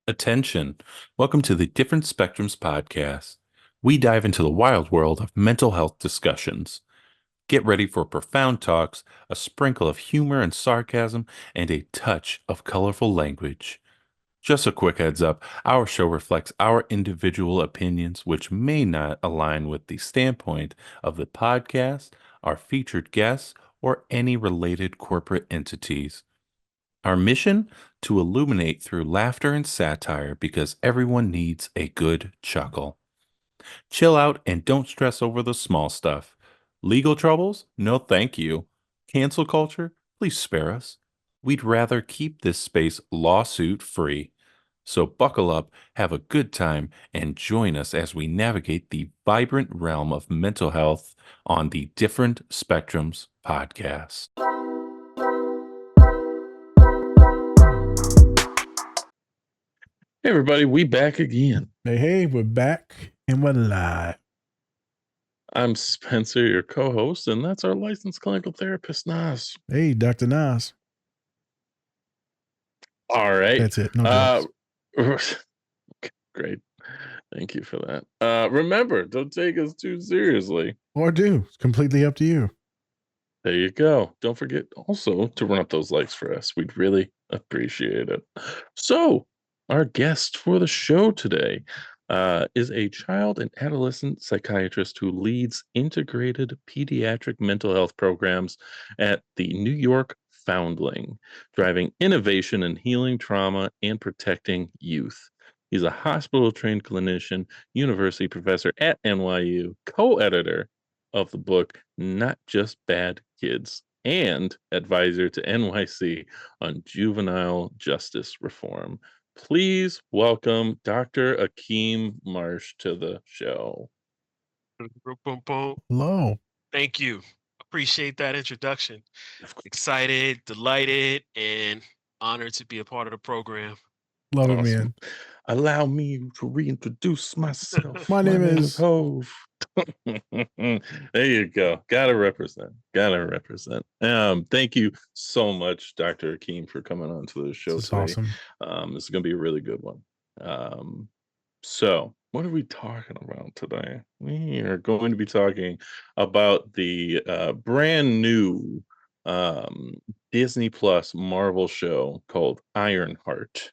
Attention. Welcome to the Different Spectrums podcast. We dive into the wild world of mental health discussions. Get ready for profound talks, a sprinkle of humor and sarcasm, and a touch of colorful language. Just a quick heads up, our show reflects our individual opinions, which may not align with the standpoint of the podcast, our featured guests, or any related corporate entities. Our mission? To illuminate through laughter and satire because everyone needs a good chuckle. Chill out and don't stress over the small stuff. Legal troubles? No, thank you. Cancel culture? Please spare us. We'd rather keep this space lawsuit free. So buckle up, have a good time, and join us as we navigate the vibrant realm of mental health on the Different Spectrums podcast. Hey everybody, we back again. Hey, we're back and we're live. I'm Spencer, your co-host, and that's our licensed clinical therapist, Nas. Hey, Dr. Nas. All right. That's it. No jokes. Great. Thank you for that. Remember, don't take us too seriously. Or do. It's completely up to you. There you go. Don't forget also to run up those likes for us. We'd really appreciate it. So, our guest for the show today is a child and adolescent psychiatrist who leads integrated pediatric mental health programs at the New York Foundling, driving innovation in healing trauma and protecting youth. He's a hospital trained clinician, university professor at NYU, co editor of the book Not Just Bad Kids, and advisor to NYC on juvenile justice reform. Please welcome Dr. Akeem Marsh to the show. Hello. Thank you. Appreciate that introduction. Excited, delighted, and honored to be a part of the program. Love it, man. Allow me to reintroduce myself. My name is Hove. There you go. Gotta represent. Thank you so much, Dr. Akeem, for coming on to the show This is today. awesome. This is gonna be a really good one. So what are we talking about today? We are going to be talking about the brand new Disney Plus Marvel show called Ironheart,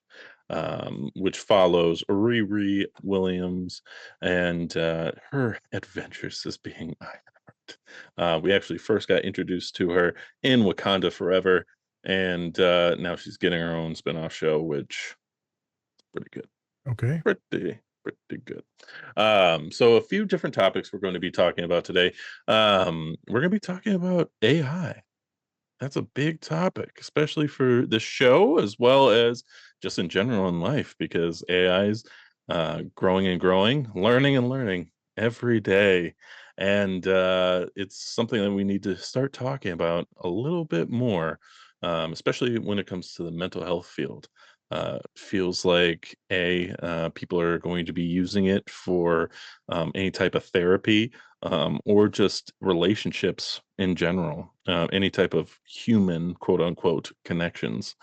which follows Riri Williams and her adventures as being Ironheart. We actually first got introduced to her in Wakanda Forever, and now she's getting her own spinoff show, which is pretty good. Okay. Pretty good. So a few different topics we're going to be talking about today. We're going to be talking about AI. That's a big topic, especially for the show as well as just in general in life, because AI is growing and growing, learning and learning every day. And it's something that we need to start talking about a little bit more, especially when it comes to the mental health field. Feels like people are going to be using it for any type of therapy, or just relationships in general, any type of human quote unquote connections.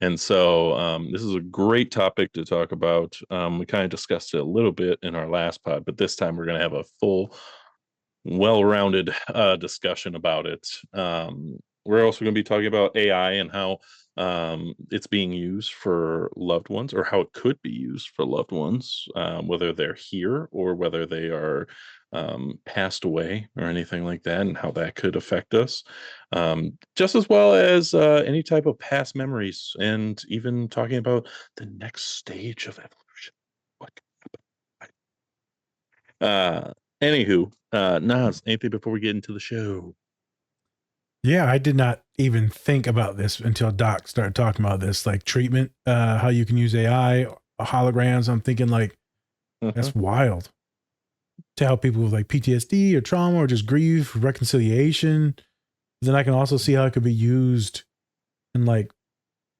And so this is a great topic to talk about. We kind of discussed it a little bit in our last pod, but this time we're going to have a full, well-rounded discussion about it. We're also going to be talking about AI and how it's being used for loved ones, or how it could be used for loved ones, whether they're here or whether they are passed away or anything like that, and how that could affect us, just as well as any type of past memories, and even talking about the next stage of evolution. What could happen? Anywho, Nas, anything before we get into the show? Yeah, I did not even think about this until Doc started talking about this, like treatment, how you can use AI, holograms. I'm thinking like, that's wild. To help people with like PTSD or trauma or just grief, reconciliation. Then I can also see how it could be used and like,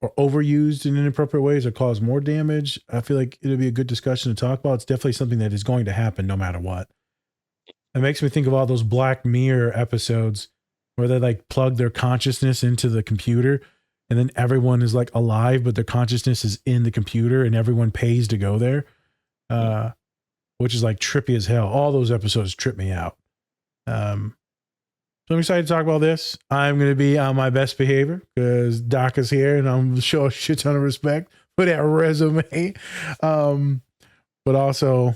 or overused in inappropriate ways or cause more damage. I feel like it'll be a good discussion to talk about. It's definitely something that is going to happen no matter what. It makes me think of all those Black Mirror episodes where they like plug their consciousness into the computer and then everyone is like alive, but their consciousness is in the computer, and everyone pays to go there, which is like trippy as hell. All those episodes trip me out. So I'm excited to talk about this. I'm going to be on my best behavior because Doc is here, and I'm show a shit ton of respect for that resume. But also,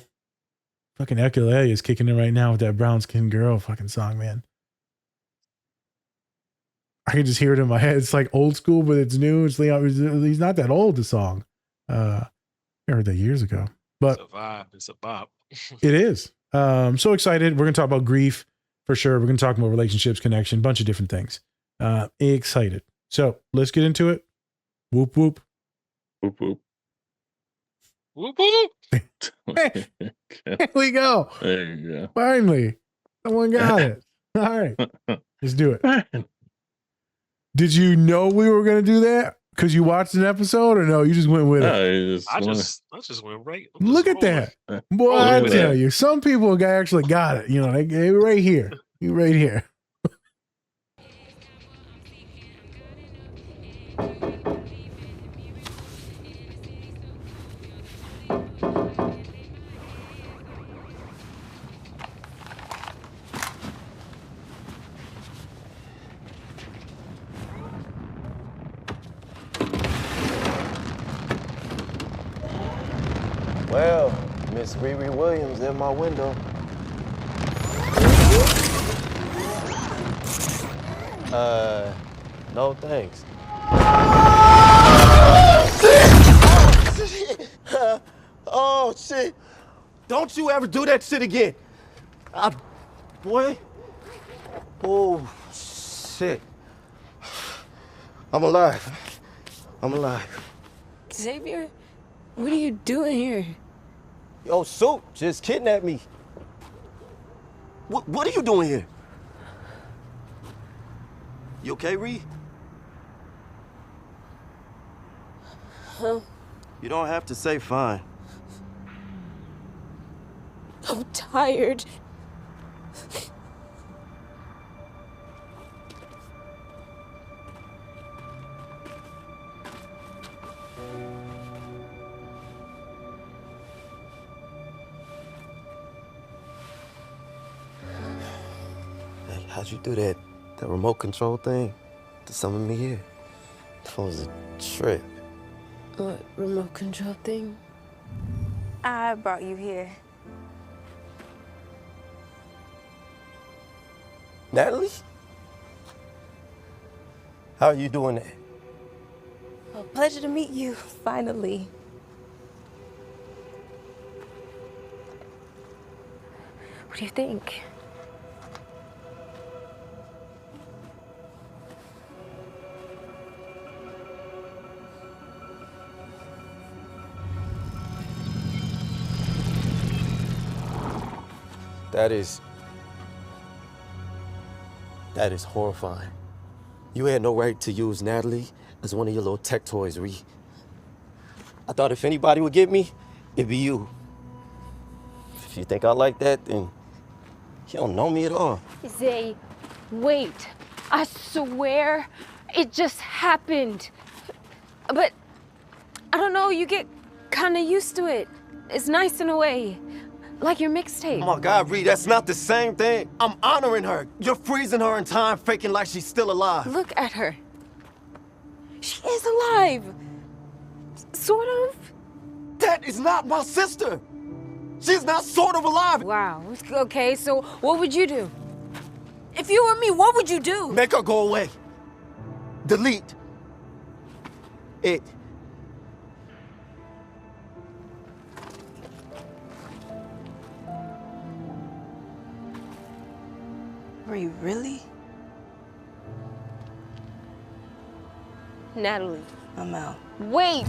fucking Ukulele is kicking it right now with that brown skin girl fucking song, man. I can just hear it in my head. It's like old school, but it's new. It's he's not that old, the song. I heard that years ago. But it's a vibe. It's a bop. It is. So excited. We're going to talk about grief for sure. We're going to talk about relationships, connection, bunch of different things. Excited. So let's get into it. Whoop, whoop. Whoop, whoop. Whoop, whoop. Hey, here we go. There you go. Finally. Someone got it. All right. Let's do it. Did you know we were going to do that? Because you watched an episode, or no? You just went with it. I just went right. Look at that. Boy, I tell you, some people actually got it. You know, they right here. You right here. Well, Miss Riri Williams in my window. No thanks. Oh, shit. Don't you ever do that shit again. Boy. Oh, shit. I'm alive. I'm alive. Xavier, what are you doing here? Yo, Soup just kidnapped me. What are you doing here? You okay, Ree? Huh? You don't have to say fine. I'm tired. Hey, how'd you do that remote control thing to summon me here? That was a trip. What remote control thing? I brought you here. Natalie? How are you doing that? Well, pleasure to meet you, finally. What do you think? That is horrifying. You had no right to use Natalie as one of your little tech toys, Ree. I thought if anybody would get me, it'd be you. If you think I like that, then you don't know me at all. Zay, wait. I swear it just happened. But I don't know, you get kind of used to it. It's nice in a way. Like your mixtape. Oh my God, Ree, that's not the same thing. I'm honoring her. You're freezing her in time, faking like she's still alive. Look at her. She is alive. Sort of. That is not my sister. She's not sort of alive. Wow. Okay, so what would you do? If you were me, what would you do? Make her go away. Delete it. Are you really? Natalie. I'm out. Wait!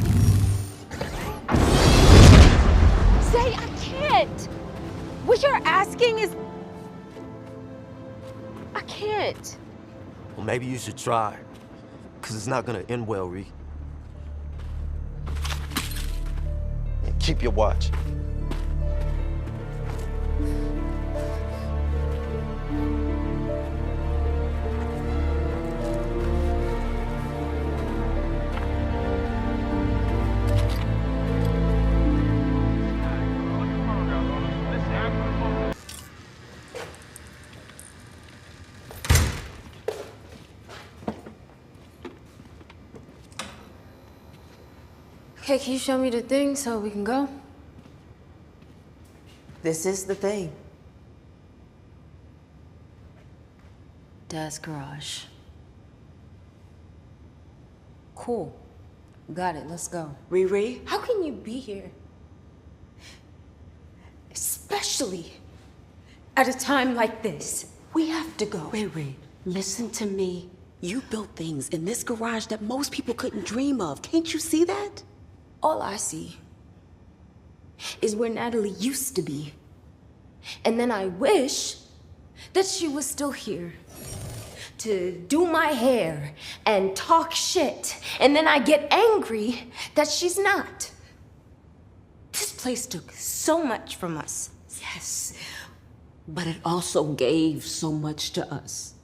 Say, I can't! What you're asking is... I can't. Well, maybe you should try, because it's not gonna end well, Ree. And keep your watch. Okay, can you show me the thing so we can go? This is the thing. Dad's garage. Cool. Got it, let's go. Riri, How can you be here? Especially at a time like this. We have to go. Riri, listen to me. You built things in this garage that most people couldn't dream of. Can't you see that? All I see is where Natalie used to be. And then I wish that she was still here to do my hair and talk shit. And then I get angry that she's not. This place took so much from us. Yes, but it also gave so much to us.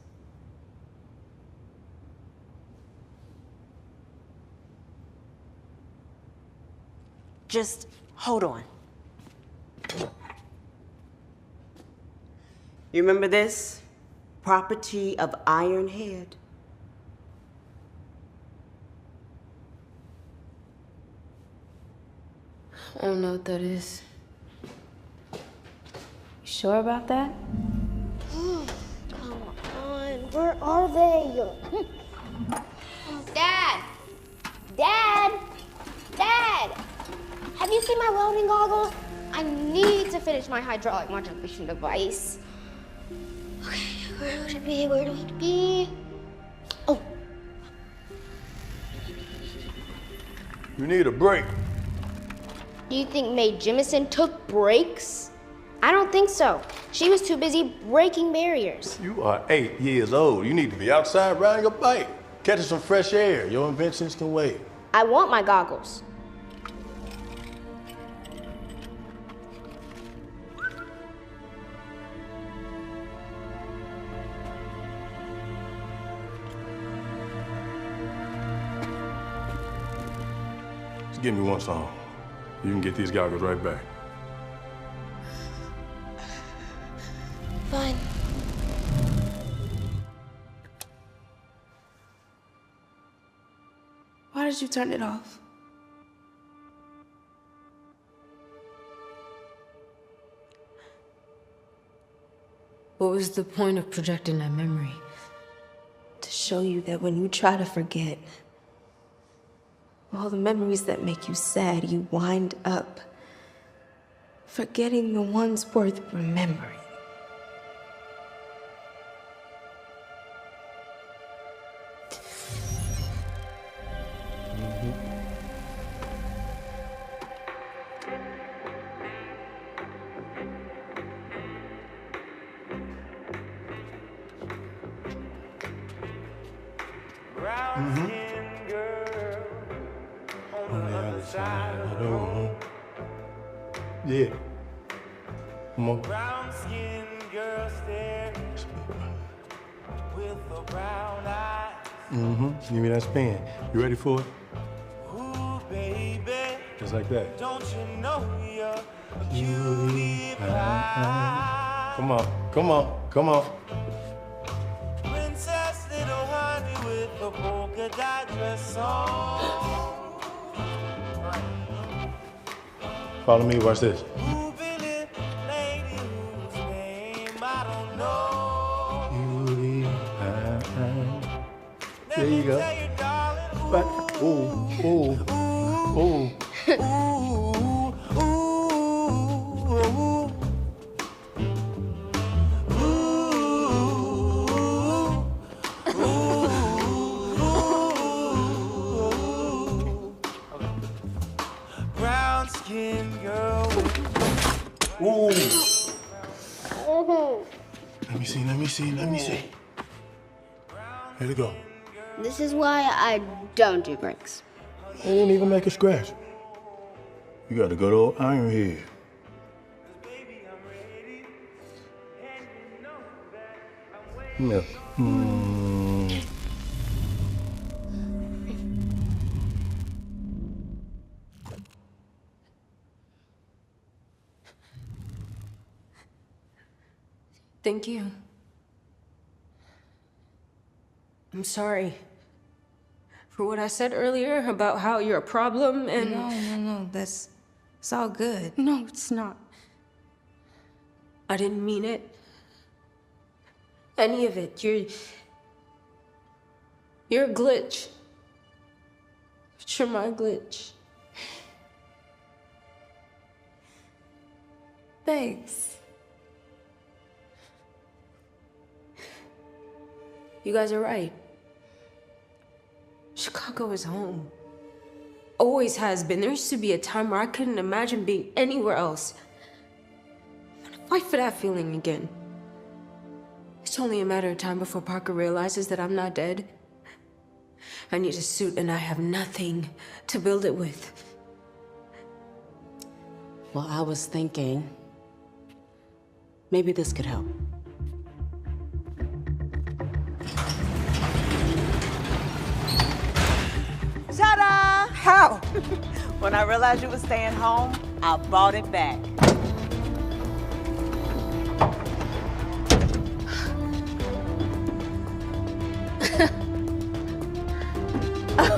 Just hold on. You remember this? Property of Ironheart. I don't know what that is. You sure about that? Come on, where are they? Dad! Dad! Dad! Have you seen my welding goggles? I need to finish my hydraulic modulation device. Okay, where would it be? Where would it be? Oh, You need a break. do you think Mae Jemison took breaks? I don't think so. She was too busy breaking barriers. You are 8 years old. You need to be outside riding your bike, catching some fresh air. Your inventions can wait. I want my goggles. Just give me one song. You can get these goggles right back. Fine. Why did you turn it off? What was the point of projecting that memory? To show you that when you try to forget, all the memories that make you sad, you wind up forgetting the ones worth remembering. Yeah. Come on. Brown skin girl stares with a brown eye. Give me that spin. You ready for it? Ooh, baby, Just like that. don't you know you're a cutie pie? Come on. Come on. Come on. Princess, little honey with a polka dot dress on. Follow me. Watch this. Ooh, Billy, lady whose name I don't know. Cutie pie. There you go. Tell you, darling, But, ooh, ooh, ooh. brown skin girl. Ooh. Let me see, let me see, let me see. Here we go. This is why I don't do breaks. It didn't even make a scratch. You got a good old Ironheart. Yeah. Thank you. I'm sorry for what I said earlier about how you're a problem and... No, it's all good. No, it's not. I didn't mean it. Any of it. You're a glitch. But you're my glitch. Thanks. You guys are right. Chicago is home. Always has been. There used to be a time where I couldn't imagine being anywhere else. I'm gonna fight for that feeling again. It's only a matter of time before Parker realizes that I'm not dead. I need a suit and I have nothing to build it with. Well, I was thinking maybe this could help. Ta-da! How? When I realized you were staying home, I bought it back.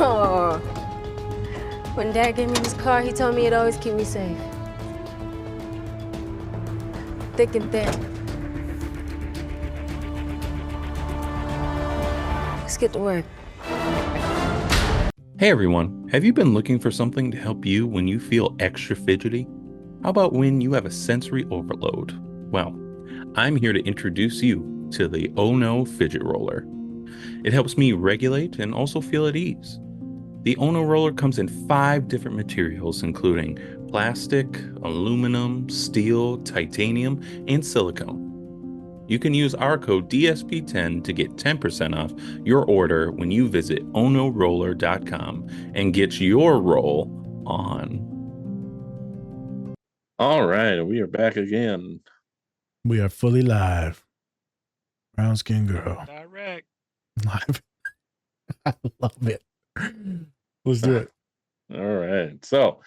Oh. When Dad gave me this car, he told me it'd always keep me safe. Thick and thin. Let's get to work. Hey everyone, have you been looking for something to help you when you feel extra fidgety? How about when you have a sensory overload? Well, I'm here to introduce you to the Oh No Fidget Roller. It helps me regulate and also feel at ease. The Oh No Roller comes in 5 different materials, including plastic, aluminum, steel, titanium, and silicone. You can use our code DSP10 to get 10% off your order when you visit onoroller.com and get your roll on. All right, we are back again. We are fully live. Brown skin girl. Direct. Live. I love it. Let's do it. All right. So,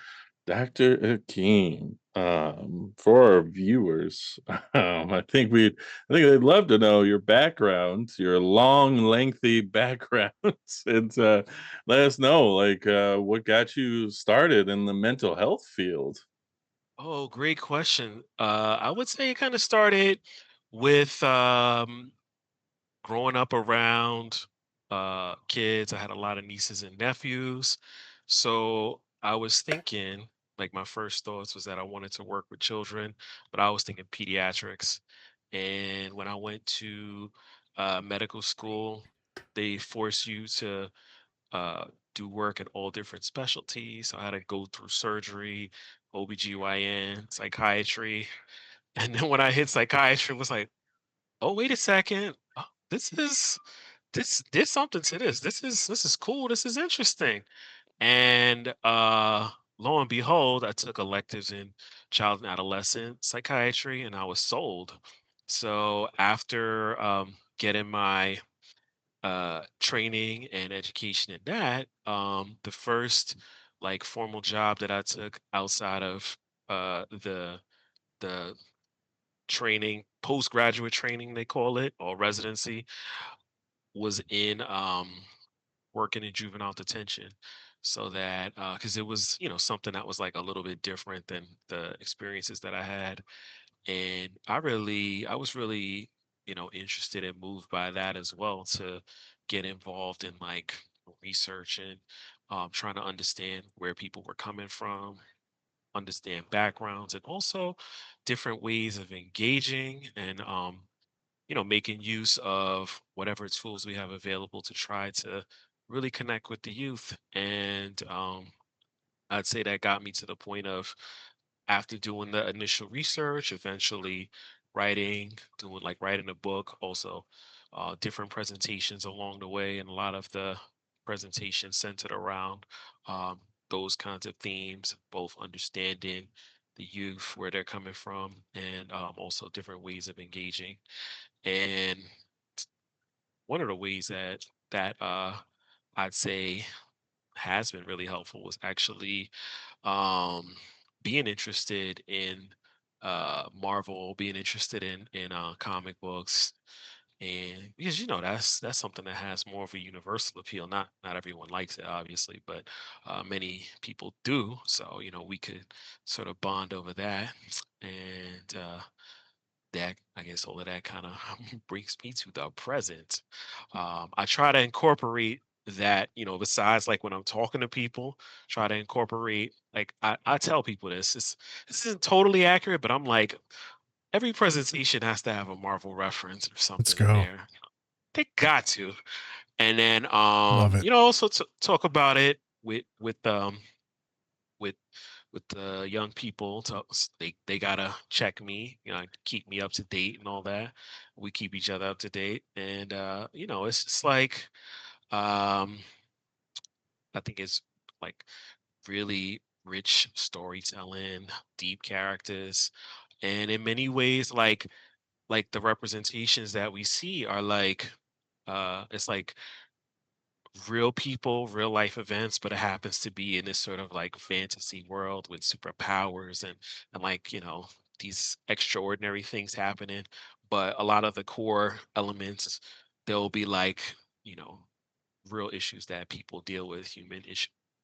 Dr. Akeem, for our viewers, I think they'd love to know your background, your long, lengthy backgrounds, and let us know what got you started in the mental health field. Oh, great question. I would say it kind of started with growing up around kids. I had a lot of nieces and nephews. So I was thinking, like, my first thoughts was that I wanted to work with children, but I was thinking pediatrics. And when I went to medical school, they force you to uh, do work in all different specialties. So I had to go through surgery, OBGYN, psychiatry. And then when I hit psychiatry, it was like, oh, wait a second. This is there's something to this. This is cool. This is interesting. And lo and behold, I took electives in child and adolescent psychiatry and I was sold. So after getting my training and education in that, the first like formal job that I took outside of the training, postgraduate training they call it, or residency, was in working in juvenile detention. So that because it was, something that was like a little bit different than the experiences that I had. And I was really, interested and moved by that as well, to get involved in like research and trying to understand where people were coming from, understand backgrounds, and also different ways of engaging and making use of whatever tools we have available to try to really connect with the youth. And I'd say that got me to the point of, after doing the initial research, eventually writing a book, also different presentations along the way, and a lot of the presentations centered around um, those kinds of themes, both understanding the youth, where they're coming from, and also different ways of engaging. And one of the ways that I'd say has been really helpful was actually um, being interested in Marvel, being interested in comic books, and because that's something that has more of a universal appeal. Not everyone likes it, obviously, but many people do. So we could sort of bond over that, and that I guess all of that kind of brings me to the present. I try to incorporate that, besides like when I'm talking to people, try to incorporate like I tell people this isn't totally accurate, but I'm like every presentation has to have a Marvel reference or Let's something in go. there. They got to. And then Love it. also talk about it with with the young people. They gotta check me, keep me up to date and all that. We keep each other up to date, and it's just like um, I think it's like really rich storytelling, deep characters, and in many ways, like the representations that we see are like it's like real people, real life events, but it happens to be in this sort of like fantasy world with superpowers and like, these extraordinary things happening. But a lot of the core elements, there'll be like, you know, real issues that people deal with,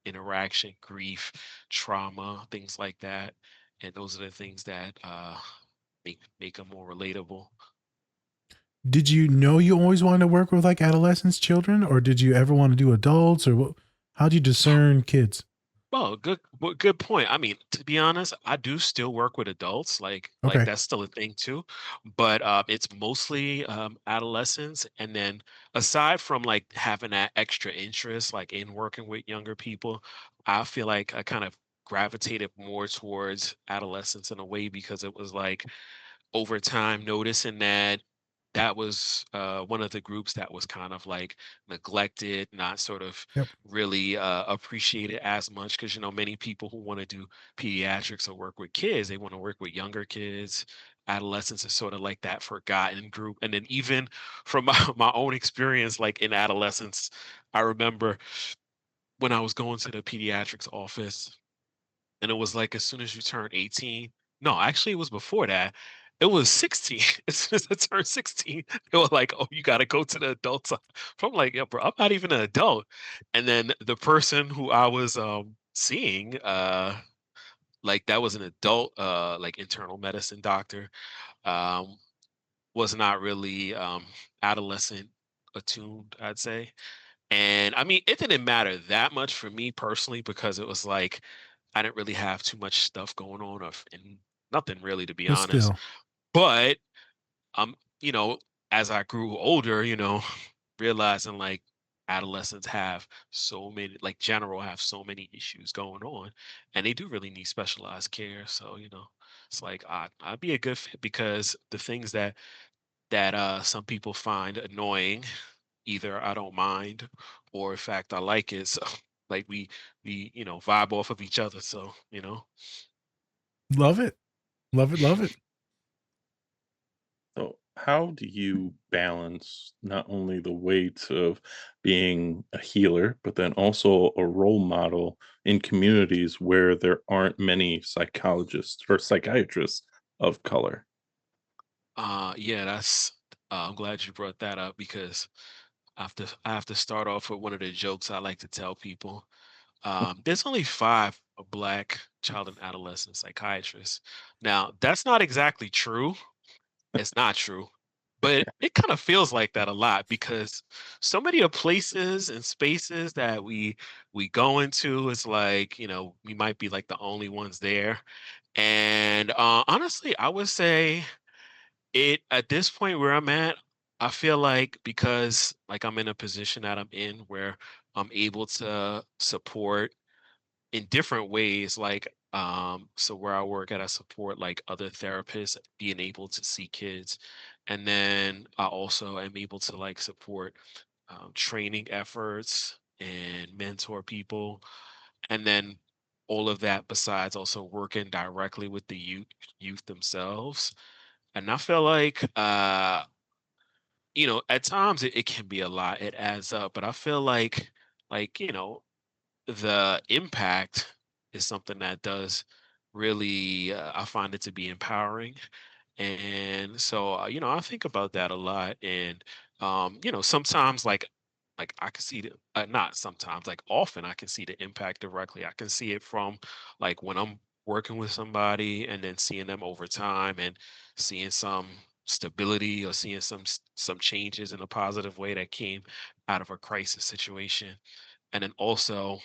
interaction, grief, trauma, things like that. And those are the things that make them more relatable. Did you know you always wanted to work with like adolescents, children, or did you ever want to do adults, or what? How do you discern kids? Oh, good point. I mean, to be honest, I do still work with adults, like Okay. that's still a thing too, but it's mostly adolescents. And then aside from like having that extra interest, like in working with younger people, I feel like I kind of gravitated more towards adolescence in a way because it was like over time noticing that that was one of the groups that was kind of like neglected, not sort of Yep. really appreciated as much. Because many people who want to do pediatrics or work with kids, they want to work with younger kids. Adolescents is sort of like that forgotten group. And then even from my own experience, like in adolescence, I remember when I was going to the pediatrics office and it was like as soon as you turn 18, no, actually it was before that. It was 16. As soon as I turned 16, they were like, "Oh, you gotta go to the adult side." I'm like, "Yeah, bro, I'm not even an adult." And then the person who I was seeing, like that was an adult like internal medicine doctor, um, was not really adolescent attuned, I'd say. And I mean, it didn't matter that much for me personally because it was like I didn't really have too much stuff going on and nothing really to be But honest. still, But um, you know, as I grew older, realizing like adolescents have so many like general have so many issues going on and they do really need specialized care. So, it's like I'd be a good fit because the things that some people find annoying, either I don't mind or in fact I like it. So like we vibe off of each other. So, love it, love it, love it. So, how do you balance not only the weight of being a healer, but then also a role model in communities where there aren't many psychologists or psychiatrists of color? yeah, that's I'm glad you brought that up because I have to start off with one of the jokes I like to tell people. There's only five black child and adolescent psychiatrists. Now, that's not exactly true. It's not true. But it kind of feels like that a lot because so many of places and spaces that we go into, it's like, we might be like the only ones there. And honestly, I would say it at this point where I'm at, I feel like because like I'm in a position that I'm in where I'm able to support in different ways, like so where I work at, I support like other therapists being able to see kids. And then I also am able to like support training efforts and mentor people. And then all of that besides also working directly with the youth themselves. And I feel like at times it can be a lot. It adds up, but I feel like, the impact is something that does really I find it to be empowering. And so, I think about that a lot. And, sometimes like I can see the, not sometimes, like often I can see the impact directly. I can see it from like when I'm working with somebody and then seeing them over time and seeing some stability or seeing some changes in a positive way that came out of a crisis situation. And then also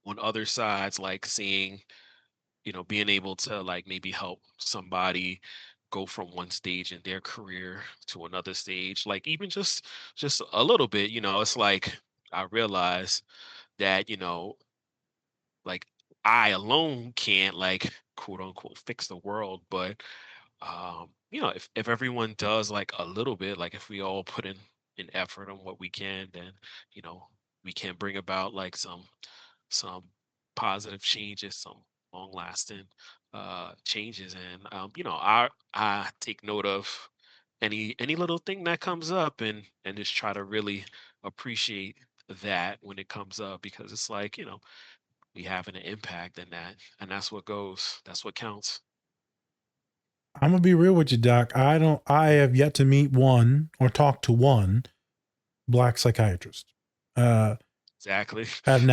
on other sides, like seeing, being able to like maybe help somebody go from one stage in their career to another stage, like even just a little bit, it's like I realize that, like I alone can't like quote unquote fix the world, but if everyone does like a little bit, like if we all put in an effort on what we can, then you know we can bring about like some positive changes, some long lasting changes. And I take note of any little thing that comes up, and just try to really appreciate that when it comes up, because it's like, we having an impact in that, and that's what counts. I'm gonna be real with you, Doc. I have yet to meet one or talk to one black psychiatrist. Exactly. I've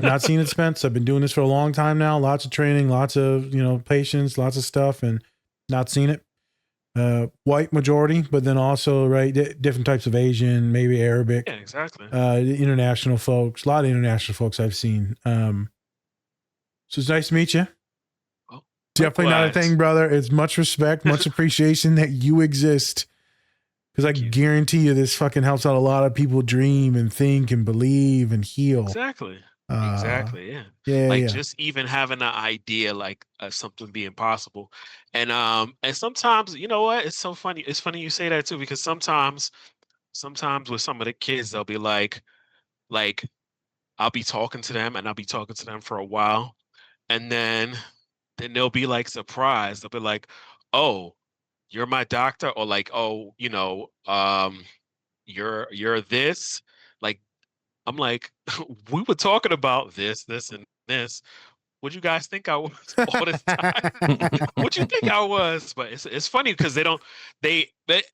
not seen it, Spence. I've been doing this for a long time now. Lots of training, lots of, patients, lots of stuff, and not seen it. White majority, but then also, right, different types of Asian, maybe Arabic, Yeah, exactly. International folks, a lot of international folks I've seen. So it's nice to meet you. Oh, Definitely not a likewise. thing, brother. It's much respect, much appreciation that you exist. Because I Thank you. guarantee you this fucking helps out a lot of people dream and think and believe and heal. Exactly. Uh, Exactly. Yeah. Yeah, Like yeah. just even having an idea like of something being possible. And sometimes, you know what? It's so funny. It's funny you say that too, because sometimes with some of the kids, they'll be like I'll be talking to them and I'll be talking to them for a while. And then they'll be like surprised. They'll be like, "Oh, you're my doctor," or like, "Oh, you're this." Like I'm like, "We were talking about this, and this. What you guys think I was all this time? What you think I was?" But it's funny because they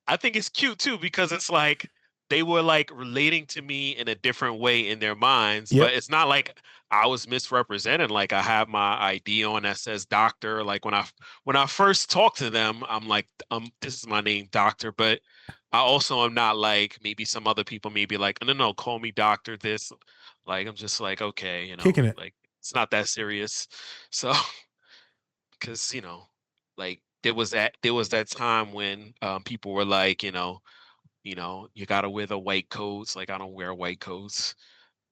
I think it's cute too, because it's like they were like relating to me in a different way in their minds, Yep. but it's not like I was misrepresented. Like I have my ID on that says doctor. Like when I first talked to them, I'm like, this is my name, doctor. But I also am not like maybe some other people may be like, no, no, call me doctor. This, like I'm just like, okay, Kicking it. like it's not that serious. So because like there was that time when people were like, you gotta wear the white coats. Like I don't wear white coats,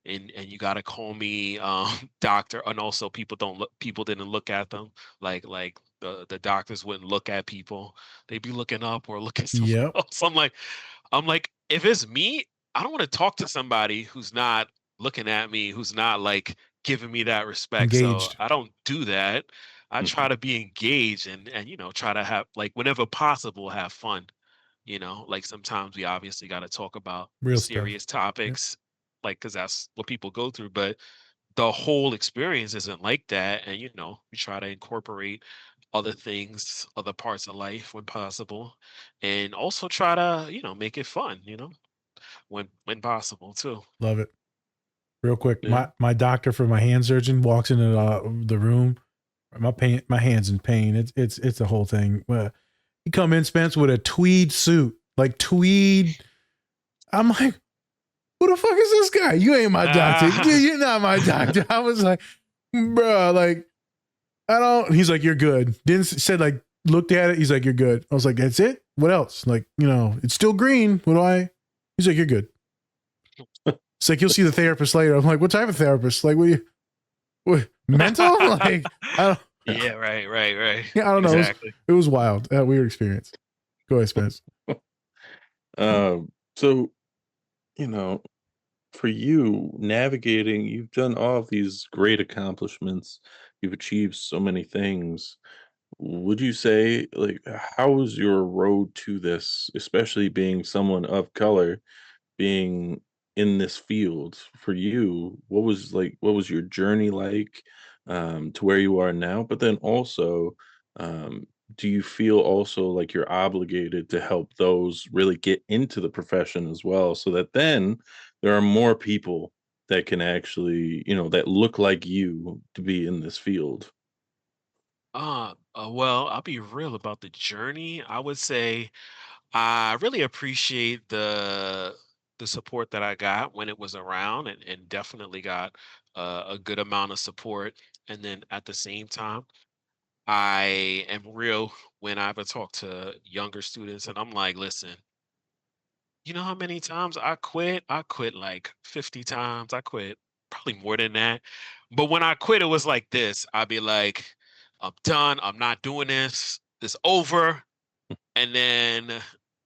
and you gotta call me doctor. And also people didn't look at them, like the doctors wouldn't look at people. They'd be looking up or look at someone Yep. else. I'm like, if it's me, I don't want to talk to somebody who's not looking at me, who's not like giving me that respect. So Engaged. I don't do that. I try to be engaged, and try to have like whenever possible have fun. Like sometimes we obviously got to talk about Real stuff. serious topics, like because that's what people go through. But the whole experience isn't like that, and we try to incorporate other things, other parts of life when possible, and also try to make it fun, when possible too. Love it. Real quick, Yeah. my doctor for my hand surgeon walks into the room. My hand's in pain. It's a whole thing. He come in, Spence, with a tweed suit, like tweed. I'm like, who the fuck is this guy? You ain't my doctor. You're not my doctor. I was like, bro, like, I don't. He's like, you're good. Didn't said like looked at it. He's like, you're good. I was like, that's it. What else? Like, it's still green. What do I? He's like, you're good. It's like, you'll see the therapist later. I'm like, what type of therapist? Like, what mental? Like, I don't. Yeah, right. Yeah, I don't know. Exactly. It was wild. Weird experience. Go ahead, Spence. So, for you navigating, you've done all of these great accomplishments, you've achieved so many things. Would you say, like, how was your road to this, especially being someone of color, being in this field for you? What was your journey like to where you are now? But then also, um, do you feel also like you're obligated to help those really get into the profession as well, so that then there are more people that can actually, that look like you to be in this field? Well, I'll be real about the journey. I would say I really appreciate the support that I got when it was around, and definitely got a good amount of support. And then at the same time, I am real when I ever talk to younger students, and I'm like, listen, you know how many times I quit? I quit like 50 times. I quit probably more than that. But when I quit, it was like this. I'd be like, I'm done. I'm not doing this. It's over. And then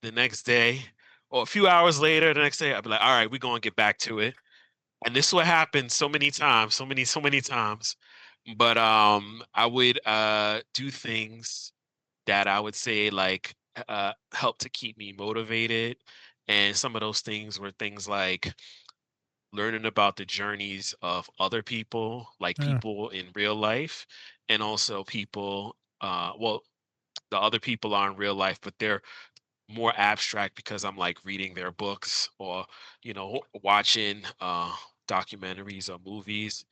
the next day, or a few hours later, the next day, I'd be like, all right, we're going to get back to it. And this is what happened so many times, so many times. But I would do things that I would say like help to keep me motivated. And some of those things were things like learning about the journeys of other people, like Yeah. people in real life, and also people, well, the other people are in real life, but they're more abstract because I'm like reading their books, or, watching documentaries or movies.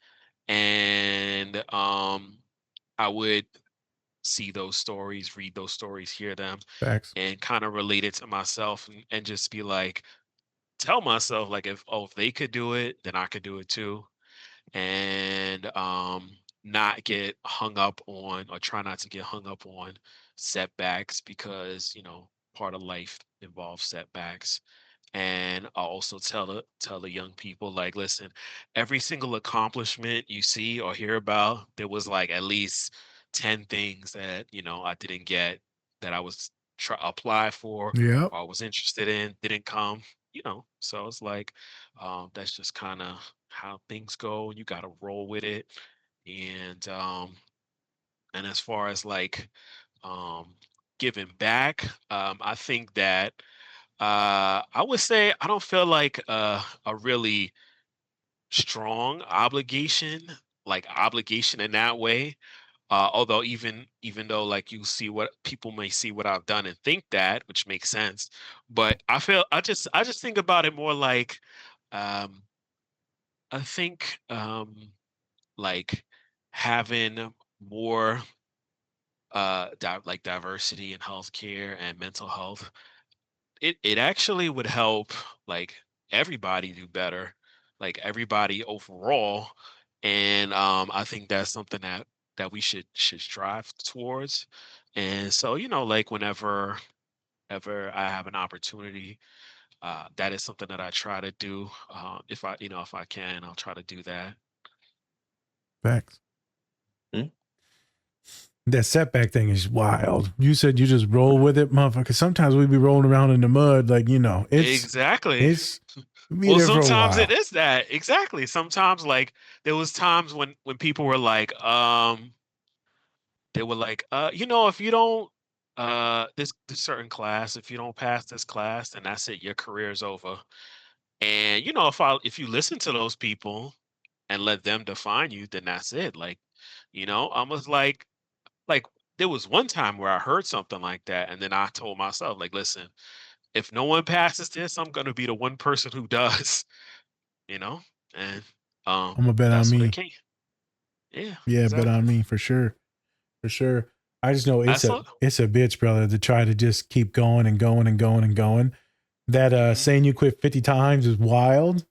And I would see those stories, read those stories, hear them, Facts. and kind of relate it to myself, and just be like, tell myself like, if they could do it, then I could do it too. And not get hung up on, or try not to get hung up on setbacks, because part of life involves setbacks. And I also tell the young people, like, listen, every single accomplishment you see or hear about, there was like at least 10 things that I didn't get, that I was apply for, Yep. or I was interested in, didn't come. So it's like, that's just kind of how things go. You got to roll with it. And as far as like, um giving back, I think that, I would say I don't feel like a really strong obligation in that way. Although even though, like, you see what people may see what I've done and think that, which makes sense. But I just think about it more like, um I think, like, having more like diversity in healthcare and mental health, it actually would help, like, everybody do better, like everybody overall. And I think that's something that we should strive towards. And so, like, whenever ever I have an opportunity, that is something that I try to do. If I can, I'll try to do that. Facts. Hmm? That setback thing is wild. You said you just roll with it, motherfucker. Sometimes we be rolling around in the mud, like, Exactly. it's be Well, there for a sometimes it while. is that. Exactly. Sometimes, like, there was times when people were like, they were like, if you don't, this certain class, if you don't pass this class, then that's it, your career is over. And if you listen to those people and let them define you, then that's it. Like, I was like, there was one time where I heard something like that, and then I told myself, like, listen, if no one passes this, I'm gonna be the one person who does, you know? And I'm gonna bet on that's what it me. came. Yeah, Yeah, bet on exactly. me for sure. For sure. I just know That's all. it's a bitch, brother, to try to just keep going and going and going and going. That saying you quit 50 times is wild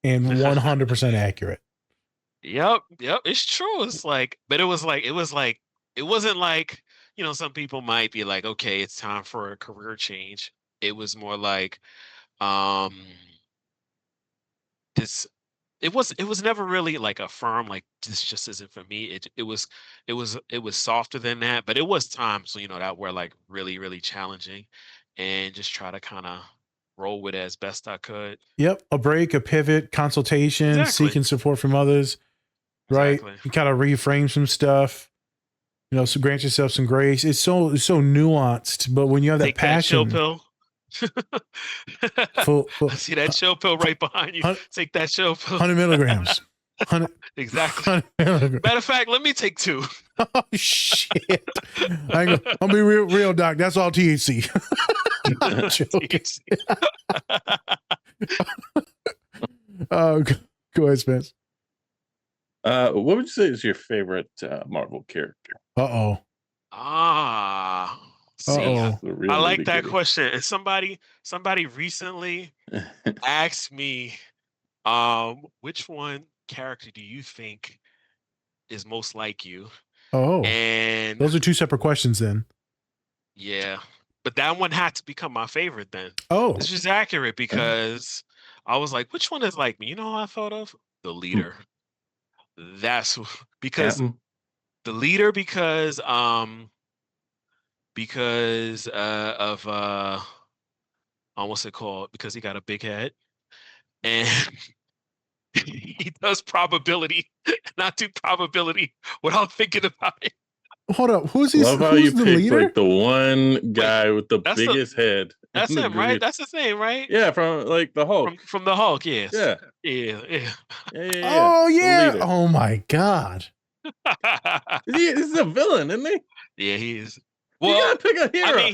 and 100% accurate. Yep, it's true. It's like, but it wasn't like, some people might be like, okay, it's time for a career change. It was more like, um, this it was never really like a firm, like, this just isn't for me. It was softer than that, but it was times, that were like really, really challenging, and just try to kind of roll with it as best I could. Yep. A break, a pivot, consultation, Exactly. seeking support from others, right? Exactly. You kind of reframe some stuff, so grant yourself some grace. It's so nuanced, but when you have that Take that chill passion, pill. full I see that chill pill right behind you. Take that chill pill. 100 milligrams. Exactly. Matter of fact, let me take 2. Oh shit! I'm gonna be real, Doc. That's all THC. I'm joking. Go ahead, Spence. What would you say is your favorite Marvel character? See, Uh-oh. I like that question. And somebody recently asked me, which one character do you think is most like you? Oh, and those are 2 separate questions then. Yeah, but that one had to become my favorite then. Oh, This is accurate because I was like, which one is like me? You know what I thought of? The leader. That's because Captain? the leader because of what's it called? Because he got a big head and he does probability, not do probability without thinking about it. Hold up. Who's he? Love how Who's you the picked leader? like the one guy with the That's biggest head. That's in the him, right? group. That's his name, right? Yeah, from like the Hulk. From the Hulk, yes. Yeah. Yeah. Oh The yeah. leader. Oh my god. He's a villain, isn't he? Yeah, he is. You Well, gotta pick a hero. I mean,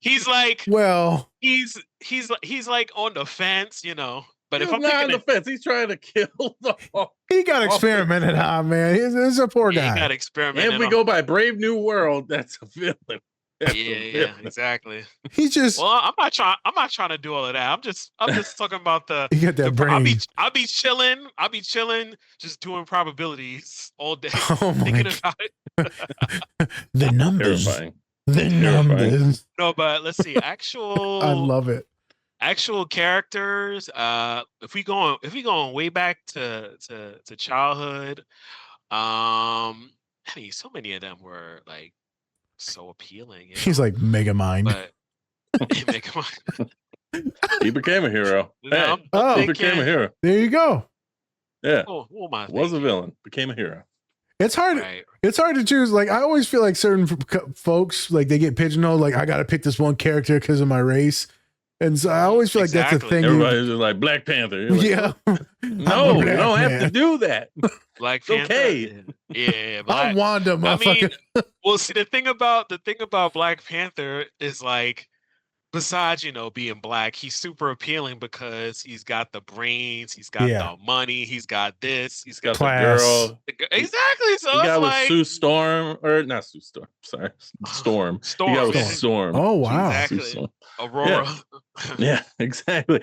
he's like Well, he's like on the fence, you know. But if He's I'm not on picking the fence. He's trying to kill the Hulk. he got experimented on, man. He's a poor he guy. got experimented. And if we go by Brave New World, that's a villain. That's a Yeah, villain. exactly. He's just. Well, I'm not trying to do all of that. I'm just talking about the. You got that brain. I'll be chilling, just doing probabilities all day, Oh my thinking God. about it. The numbers. Terrifying. The numbers. No, but let's see. Actual. I love it. Actual characters. If we going way back to childhood, I mean, so many of them were like so appealing. He's like Mega Mind. But Megamind. He became a hero. No, Hey, he thinking- became a hero. There you go. Yeah. Who am I Was a thinking? villain. Became a hero. It's hard. Right. It's hard to choose. Like I always feel like certain folks, like they get pigeonholed. Like I got to pick this one character because of my race, and so I always feel like that's a thing. Everybody's just like Black Panther. You're like, Yeah. No, you Black don't have to man. do that. Black It's Panther. okay. Yeah, I'm Wanda, I motherfucker. mean, well, see, the thing about Black Panther is like, besides being black, he's super appealing because he's got the brains, he's got the money, he's got this, he's got Got the girl. Exactly. So He it's got with like Sue Storm, or not Sue Storm. Sorry, Storm. Storm. He got with Yeah. Storm. Oh wow. Exactly. Sue Storm. Aurora. Yeah, exactly.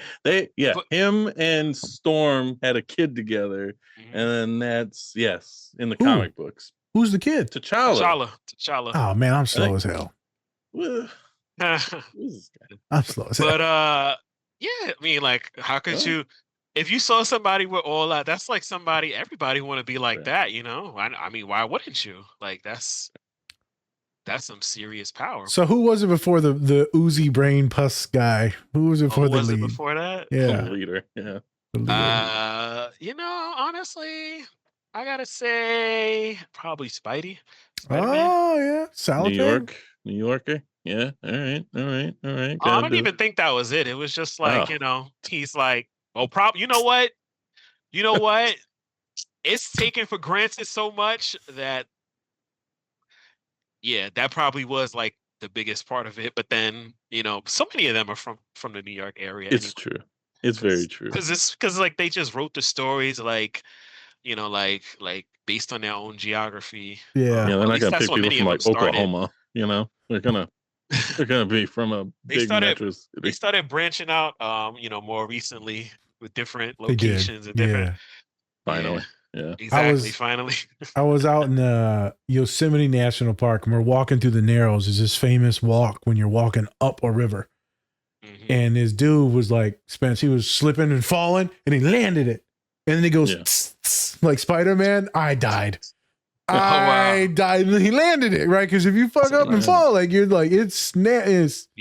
Him and Storm had a kid together, and then that's in the comic books. Who's the kid? T'Challa. T'Challa. Oh man, I'm slow as hell. Well, I'm slow as hell. But yeah, I mean, like, how could you? If you saw somebody with all that, that's like everybody want to be like that, you know? I mean, why wouldn't you? Like, that's some serious power. So who was it before the Uzi brain pus guy? Who was it before the was lead? it before that? Yeah. The leader. Yeah. The leader. Honestly, I gotta say probably Spidey. Spider-Man. Oh yeah, Salad New Yorker. Yeah. All right. I Gotta don't do even it. think that was it. It was just like, Oh. he's like, oh, you know what? It's taken for granted so much that, yeah, that probably was like the biggest part of it. But then, so many of them are from the New York area. It's true. It's very true. Because like they just wrote the stories like, like based on their own geography. Yeah. They're At not least gonna that's pick what people many from of like them started. Oklahoma. They're gonna be from a big metro city. They started branching out, more recently with different They did. locations and different. Finally. Yeah. Exactly. Finally. I was out in Yosemite National Park, and we're walking through the Narrows. There's this famous walk when you're walking up a river. And this dude was like, Spence, he was slipping and falling, and he landed it. And then he goes, tss, tss, like Spider-Man. I died. I died. And then he landed it, right? Because if you fuck up and fall, like you're like, it's You're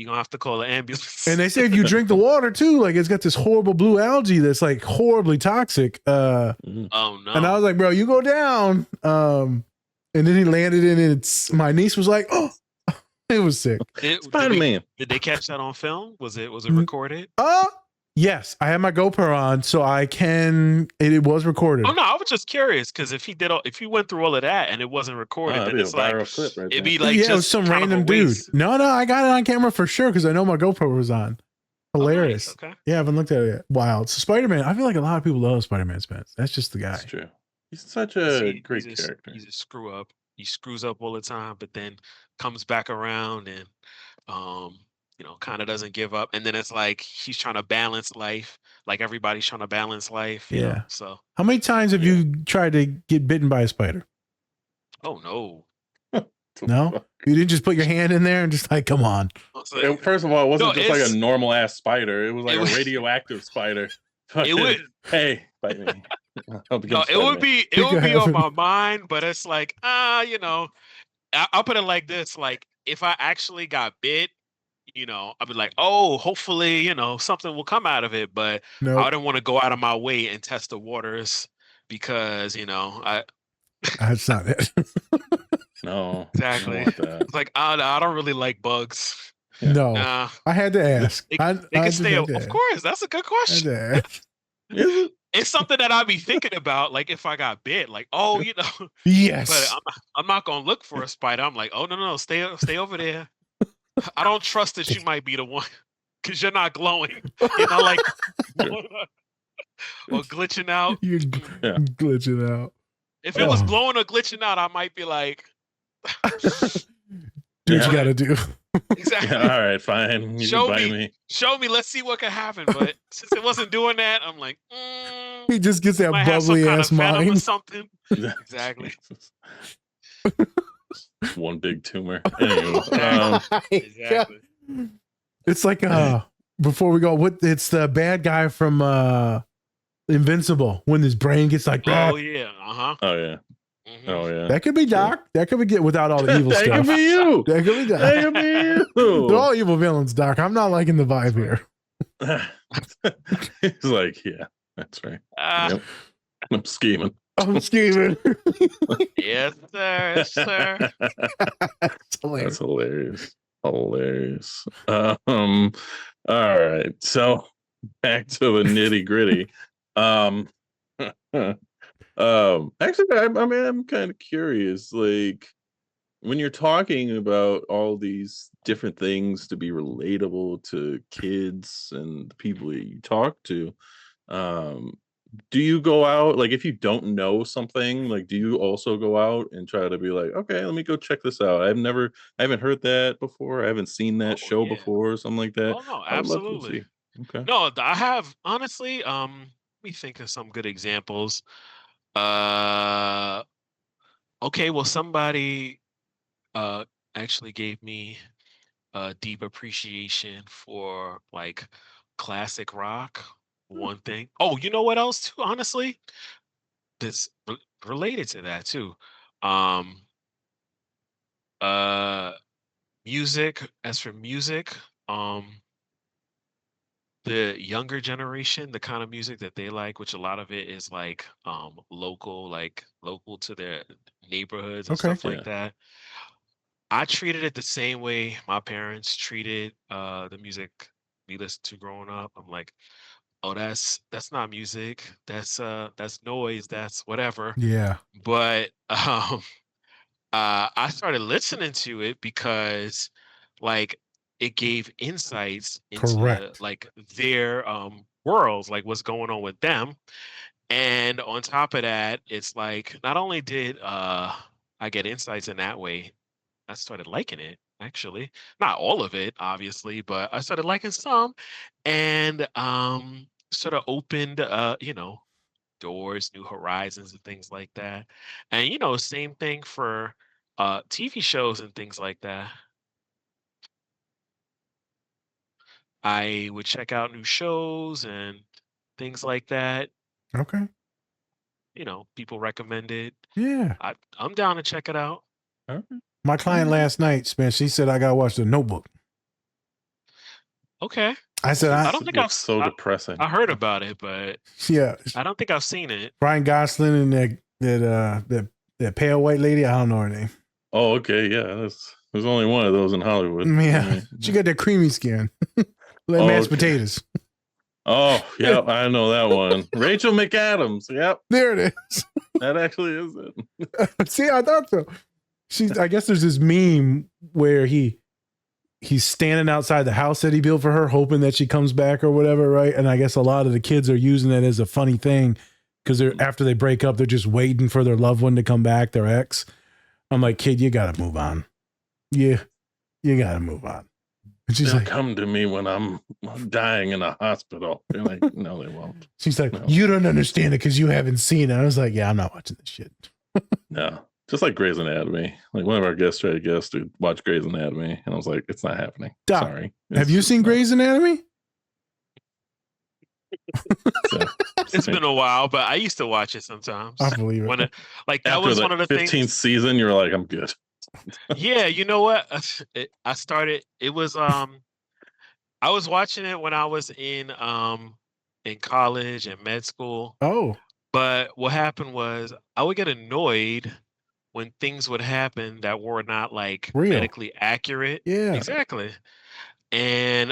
gonna have to call an ambulance. and they say if you drink the water too, like it's got this horrible blue algae that's like horribly toxic. Oh no. And I was like, bro, you go down. And then he landed in it. My niece was like, oh, it was sick. Spider-Man. Did they catch that on film? Was it recorded? Yes, I have my GoPro on, so I can. It was recorded. Oh no, I was just curious because if he went through all of that and it wasn't Oh, recorded, that'd then be a it's like viral clip right it'd there. be like Yeah, it was just some kind of a random dude. waste. No, I got it on camera for sure because I know my GoPro was on. Hilarious. Oh, nice. Okay. Yeah, I haven't looked at it yet. Wild. So Spider-Man, I feel like a lot of people love Spider-Man Spence. That's just the guy. That's true. He's such a great he's character. He's a screw up. He screws up all the time, but then comes back around and kind of doesn't give up. And then it's like he's trying to balance life, like everybody's trying to balance life. You know? So How many times have you tried to get bitten by a spider? oh no. No? You didn't just put your hand in there and just like, come on. First of all, it wasn't No, just like it's- a normal ass spider. It was like it a was- radioactive spider. It would Hey, bite me. I'll become no, it would Spider-Man. be on my mind, but it's like I'll put it like this: like if I actually got bit, I'll be like, oh, hopefully, something will come out of it. But Nope. I didn't want to go out of my way and test the waters because That's not it. No, exactly. I don't want that. It's like I don't really like bugs. No. Nah. I had to ask. They I can just stay. had to Of ask. course, that's a good question. I had to ask. It's something that I'd be thinking about, like if I got bit, like Yes. But I'm not gonna look for a spider. I'm like, oh no, stay over there. I don't trust that you might be the one because you're not glowing. You're not like or glitching out. You're glitching out. If it was glowing or glitching out, I might be like, do what you gotta do. Exactly. Yeah, all right, fine. You Show can bite me. me. Show me. Let's see what can happen. But since it wasn't doing that, I'm like, He just gets that might have some bubbly kind ass of venom or mind. something. Exactly. One big tumor. Anyway, Exactly. It's like before we go, it's the bad guy from Invincible when his brain gets like that. Oh yeah. Uh-huh. oh yeah. Oh yeah. That could be Doc. That could be get without all the evil that stuff. could be you. That could be Doc. That could be you. They're all evil villains, Doc. I'm not liking the vibe here. He's like, yeah, that's right. Yep. I'm scheming. I'm scheming. Yes, sir. Yes, sir. That's hilarious. Hilarious. All right. So back to the nitty gritty. Actually, I'm kind of curious. Like, when you're talking about all these different things to be relatable to kids and the people that you talk to, do you go out, like if you don't know something, like do you also go out and try to be like, okay, let me go check this out? I haven't heard that before. I haven't seen that show before or something like that. Oh no, I would love to absolutely. see. Okay. No, I have honestly. Let me think of some good examples. Okay, well, somebody actually gave me a deep appreciation for like classic rock. One thing. Oh, you know what else too? Honestly, this related to that too. Um, music. As for music, the younger generation, the kind of music that they like, which a lot of it is like local to their neighborhoods and Okay. stuff like that. I treated it the same way my parents treated the music we listened to growing up. I'm like, oh, that's not music. That's noise. That's whatever. Yeah. But I started listening to it because like it gave insights into Correct. like their worlds, like what's going on with them. And on top of that, it's like not only did I get insights in that way, I started liking it actually. Not all of it, obviously, but I started liking some and sort of opened doors, new horizons and things like that. And same thing for TV shows and things like that. I would check out new shows and things like that. Okay. People recommend it. Yeah. I'm down to check it out. My client last night, Spence, she said I gotta watch The Notebook. Okay. I said I don't think I've so depressing. I heard about it, but yeah. I don't think I've seen it. Ryan Gosling and that pale white lady. I don't know her name. Oh, okay, yeah. There's only one of those in Hollywood. Yeah. She got that creamy skin. Like mashed potatoes. Oh, yep, I know that one. Rachel McAdams. Yep, There it is. that actually is it. See, I thought so. I guess there's this meme where he's standing outside the house that he built for her, hoping that she comes back or whatever, right? And I guess a lot of the kids are using it as a funny thing because after they break up, they're just waiting for their loved one to come back, their ex. I'm like, kid, you gotta move on. Yeah, you gotta move on. And she's They'll like, come to me when I'm dying in a hospital. You're like, no, they won't. she's like, No. you don't understand it because you haven't seen it. I was like, yeah, I'm not watching this shit. No, just like Grey's Anatomy. Like one of our guests tried to get us to watch Grey's Anatomy, and I was like, it's not happening. Doc, Sorry. Have you seen Grey's Anatomy? It's been a while, but I used to watch it sometimes. I believe it. That After was the one of the 15th things. season, you were like, I'm good. Yeah, you know what? I started. It was I was watching it when I was in college and med school. Oh, But what happened was I would get annoyed when things would happen that were not like Real. medically accurate. Yeah. Exactly. And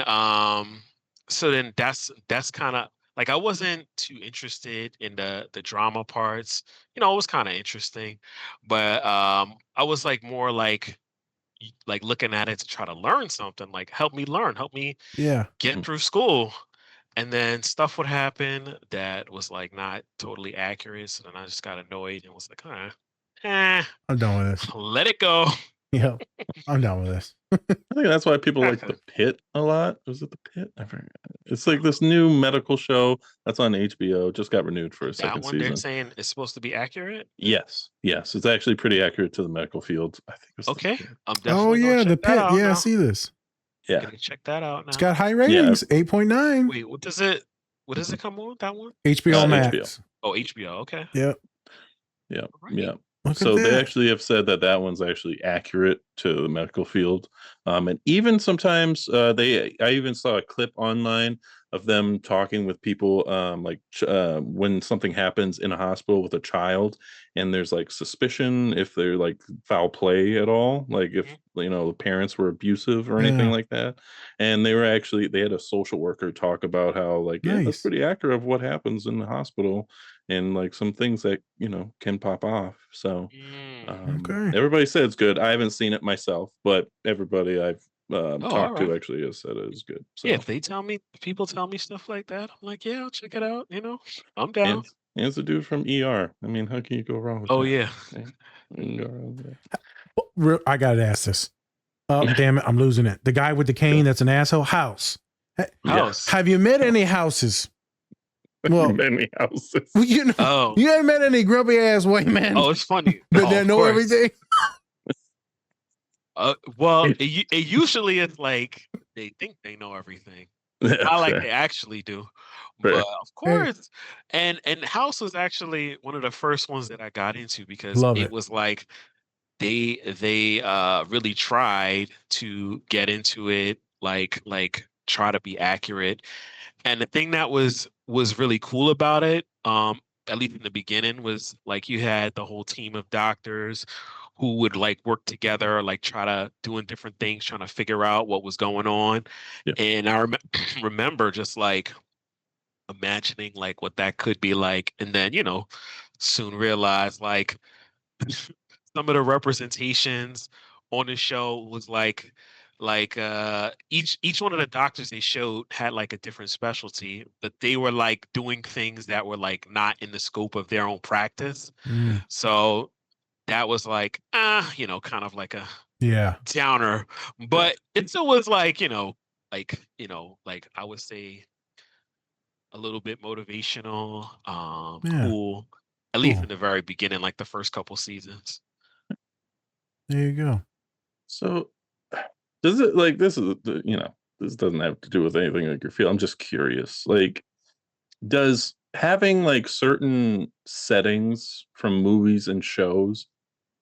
so then that's kind of like I wasn't too interested in the drama parts. It was kind of interesting, but I was like more like looking at it to try to learn something, like help me learn, help me yeah. get through school. And then stuff would happen that was like not totally accurate. So then I just got annoyed and was like, I'm done with this. let it go. Yeah, I'm done with this. I think that's why people like The Pit a lot. Was it The Pit? I forgot. It's like this new medical show that's on HBO. Just got renewed for a That second one they're season. saying is supposed to be accurate. Yes, it's actually pretty accurate to the medical field. I think it's Okay. I'm Oh definitely yeah, gonna The check that Pit. out Yeah, I now. see this. Yeah, Gonna check that out now. It's got high ratings, 8.9. Wait, what does it come on? That one? HBO Max. HBO. Oh, HBO. Okay. Yep. Yeah, Right. yeah. Look So at they that. actually have said that one's actually accurate to the medical field, and even sometimes I even saw a clip online of them talking with people, when something happens in a hospital with a child, and there's like suspicion if they're like foul play at all, like if the parents were abusive or anything Yeah. like that, and they had a social worker talk about how like yeah, that's Nice. pretty accurate of what happens in the hospital. And like some things that can pop off. So Okay. everybody said it's good. I haven't seen it myself, but everybody I've all talked to right. actually has said it is good. So Yeah, if people tell me stuff like that, I'm like, yeah, I'll check it out. I'm down. and it's a dude from ER. I mean, how can you go wrong with Oh that? yeah. You can go wrong with that. I gotta ask this. Oh damn it, I'm losing it. The guy with the cane that's an asshole. House. House. Have you met any houses? Well, Many houses. you haven't met any grumpy ass white men. Oh, it's funny. that know everything. Well, it usually it's like they think they know everything. Not like they actually do. Fair. But of course, and House was actually one of the first ones that I got into because Love it it. was like they really tried to get into it, like try to be accurate. And the thing that was really cool about it, at least in the beginning, was like you had the whole team of doctors who would like work together, like try to doing different things, trying to figure out what was going on. Yeah. And I remember just like imagining like what that could be like, and then soon realized like some of the representations on the show was like each one of the doctors they showed had like a different specialty, but they were like doing things that were like not in the scope of their own practice. So that was like kind of like a downer, but it still was like like I would say a little bit motivational, cool, at least in the very beginning, like the first couple seasons. There you go. So does it like this doesn't have to do with anything like your field. I'm just curious. Like, does having like certain settings from movies and shows,